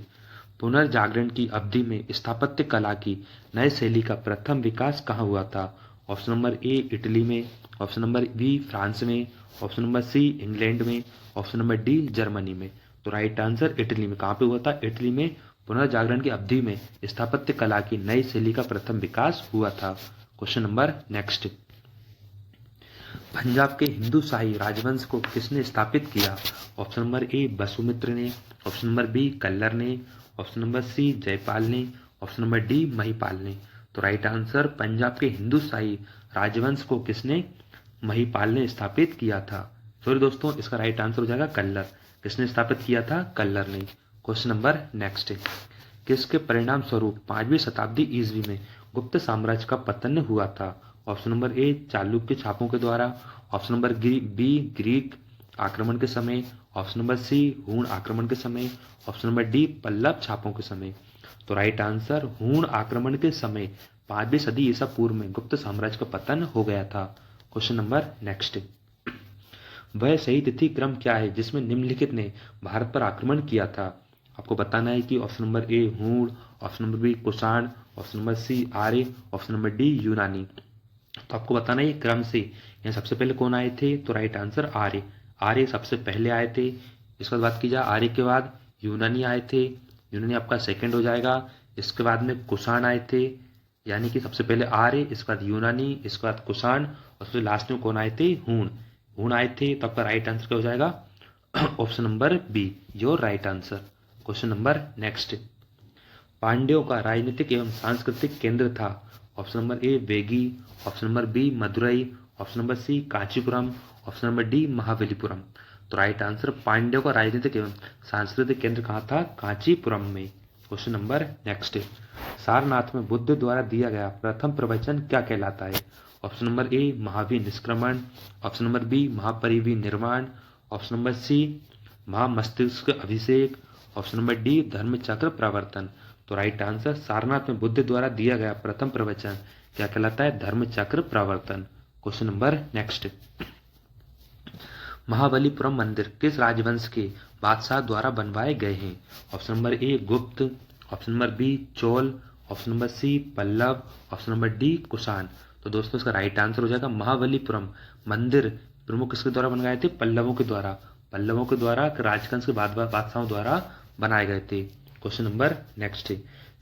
पुनर्जागरण की अवधि में स्थापत्य कला की नई शैली का प्रथम विकास कहाँ हुआ था? ऑप्शन नंबर ए इटली में, ऑप्शन नंबर बी फ्रांस में, ऑप्शन नंबर सी इंग्लैंड में, ऑप्शन नंबर डी जर्मनी में। तो राइट आंसर इटली में। कहाँ पे हुआ था? इटली में पुनर्जागरण की अवधि में स्थापत्य कला की नई शैली का प्रथम विकास हुआ था। क्वेश्चन नंबर नेक्स्ट, पंजाब के हिंदू शाही राजवंश को किसने स्थापित किया? ऑप्शन नंबर ए वसुमित्र ने, ऑप्शन नंबर बी कल्लर ने, ऑप्शन नंबर सी जयपाल ने, ऑप्शन नंबर डी महिपाल ने। तो राइट आंसर पंजाब के हिंदू शाही राजवंश को किसने? महिपाल ने स्थापित किया था। सॉरी दोस्तों, इसका राइट आंसर हो जाएगा कल्लर। किसने स्थापित किया था? कल्लर ने। क्वेश्चन नंबर नेक्स्ट, किसके परिणाम स्वरूप 5वीं शताब्दी ईस्वी में गुप्त साम्राज्य का पतन हुआ था? ऑप्शन नंबर ए चालुक्य छापों के द्वारा, ऑप्शन नंबर बी ग्रीक आक्रमण के समय, ऑप्शन नंबर सी हूण आक्रमण के समय, ऑप्शन नंबर डी पल्लव छापों के समय। तो राइट आंसर हूण आक्रमण के समय 5वीं सदी ईसा पूर्व में गुप्त साम्राज्य का पतन हो गया था। क्वेश्चन नंबर नेक्स्ट, वह सही तिथि क्रम क्या है जिसमें निम्नलिखित ने भारत पर आक्रमण किया था? आपको बताना है कि ऑप्शन नंबर ए हूण, option number B Kushan, option number C आर्य, ऑप्शन नंबर डी यूनानी। तो आपको बताना है क्रम से यहाँ सबसे पहले कौन आए थे? तो राइट आंसर आर्य। आर्य सबसे पहले आए थे। इसके बाद बात की जाए आर्य के बाद यूनानी आए थे, यूनानी आपका सेकंड हो जाएगा। इसके बाद में कुषाण आए थे, यानी कि सबसे पहले आर्य, इसके बाद यूनानी, इसके बाद कुषाण और फिर लास्ट में कौन आए थे? हूण। हूण आए थे। तो आपका राइट आंसर क्या हो जाएगा? Option number B, your right answer. Question number next, पांड्यों का राजनीतिक एवं सांस्कृतिक केंद्र था? ऑप्शन नंबर ए वेगी, option number B Madurai, option number C Kanchipuram, option number D Mahabalipuram. तो राइट आंसर पांड्यों का राजनीतिक एवं सांस्कृतिक केंद्र कहाँ था? कांचीपुरम में। क्वेश्चन नंबर नेक्स्ट, सारनाथ में बुद्ध द्वारा दिया गया प्रथम प्रवचन क्या कहलाता है? ऑप्शन नंबर ए महावीर निष्क्रमण, ऑप्शन नंबर बी महापरिवी निर्माण, ऑप्शन नंबर सी महामस्तिष्क अभिषेक, ऑप्शन नंबर डी धर्मचक्र प्रवर्तन। तो राइट आंसर सारनाथ में बुद्ध द्वारा दिया गया प्रथम प्रवचन क्या कहलाता है? धर्मचक्र प्रवर्तन। क्वेश्चन नंबर नेक्स्ट, महाबलीपुरम मंदिर किस राजवंश के बादशाह द्वारा बनवाए गए हैं? Option number A Gupta, option number B Chola, option number C Pallava, option number D Kushan. तो दोस्तों इसका राइट आंसर हो जाएगा महाबलीपुरम मंदिर प्रमुख किसके द्वारा बनवाए थे? पल्लवों के द्वारा। पल्लवों के द्वारा राजवंश के बादशाहों द्वारा बनाए गए थे। क्वेश्चन नंबर नेक्स्ट,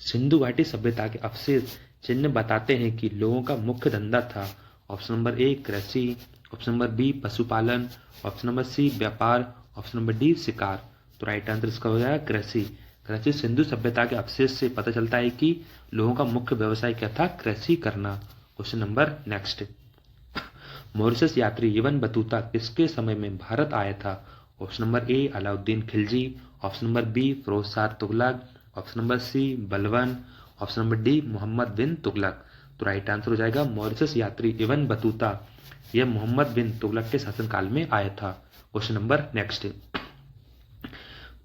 सिंधु घाटी सभ्यता के अवशेष चिन्ह बताते हैं कि लोगों का मुख्य धंधा था? ऑप्शन नंबर ए कृषि, ऑप्शन नंबर बी पशुपालन, ऑप्शन नंबर सी व्यापार, ऑप्शन नंबर डी शिकार। तो राइट आंसर इसका हो जाएगा कृषि। कृषि सिंधु सभ्यता के अवशेष से पता चलता है कि लोगों का मुख्य व्यवसाय क्या था? कृषि करना। क्वेश्चन नंबर नेक्स्ट, मॉरिशस यात्री इब्न बतूता किसके समय में भारत आया था? Option number A Alauddin Khilji, option number B Firoz Shah Tughlaq, option number C Balban, option number D Mohammad bin Tughlaq. तो राइट आंसर हो जाएगा मॉरिशस यात्री इब्न बतूता, यह मोहम्मद बिन तुगलक के शासनकाल में आया था। क्वेश्चन नंबर नेक्स्ट,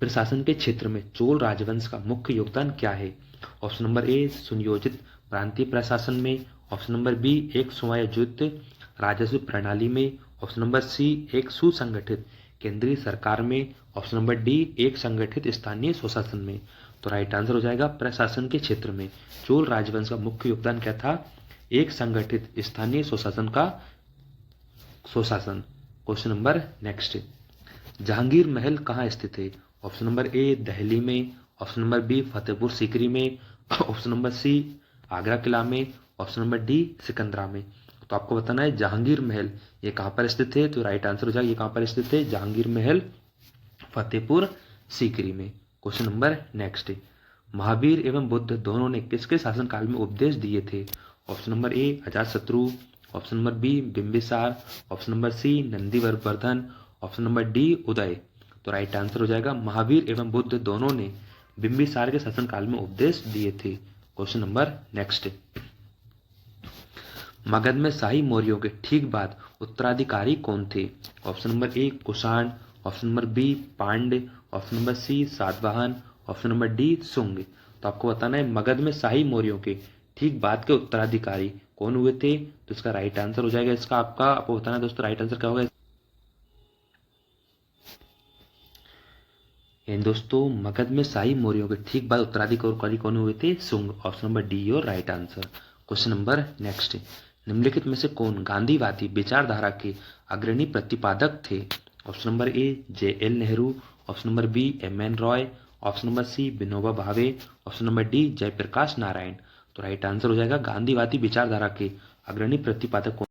प्रशासन के क्षेत्र में चोल राजवंश का मुख्य योगदान क्या है? ऑप्शन नंबर ए सुनियोजित प्रांतीय प्रशासन में, ऑप्शन नंबर बी एक सुआयोजित राजस्व प्रणाली में, ऑप्शन नंबर सी एक सुसंगठित केंद्रीय सरकार में, ऑप्शन नंबर डी एक संगठित स्थानीय स्वशासन में। तो राइट आंसर हो जाएगा प्रशासन के क्षेत्र में चोल राजवंश का मुख्य योगदान क्या था? एक संगठित स्थानीय स्वशासन का स्वशासन। क्वेश्चन नंबर नेक्स्ट, जहांगीर महल कहाँ स्थित है? ऑप्शन नंबर ए दिल्ली में, option number B Fatehpur Sikri में, ऑप्शन नंबर सी आगरा किला में, ऑप्शन नंबर डी सिकंदरा में। तो आपको बताना है जहांगीर महल ये कहाँ पर स्थित है। तो राइट आंसर हो जाएगा ये कहाँ पर स्थित है, जहांगीर महल फतेहपुर सीकरी में। क्वेश्चन नंबर नेक्स्ट, महावीर एवं बुद्ध दोनों ने किसके शासनकाल में उपदेश दिए थे? Option number A Ajatashatru, option number B Bimbisara, option number C Nandivardhan, option number D Uday. तो राइट आंसर हो जाएगा महावीर एवं बुद्ध दोनों ने बिंबिसार के शासनकाल में उपदेश दिए थे। क्वेश्चन नंबर नेक्स्ट, मगध में शाही मौर्यों के ठीक बाद उत्तराधिकारी कौन थे? Option number A Kushan, option number B Pandya, option number C Satavahana, option number D Sunga. तो आपको बताना है मगध में शाही मौर्यों के ठीक बाद के उत्तराधिकारी कौन हुए थे। तो इसका राइट आंसर हो जाएगा इसका आपको बताना है दोस्तों राइट आंसर क्या होगा। दोस्तों मगध में शाही मौर्यों के ठीक बाद उत्तराधिकारी कौन हुए थे? सुंग। Option number D your right answer. Question number next, निम्नलिखित में से कौन गांधीवादी विचारधारा के अग्रणी प्रतिपादक थे? Option number A J L. Nehru, option number B M N. Roy, option number C Vinoba Bhave, option number D Jayaprakash Narayan. तो राइट आंसर हो जाएगा गांधीवादी विचारधारा के अग्रणी प्रतिपादक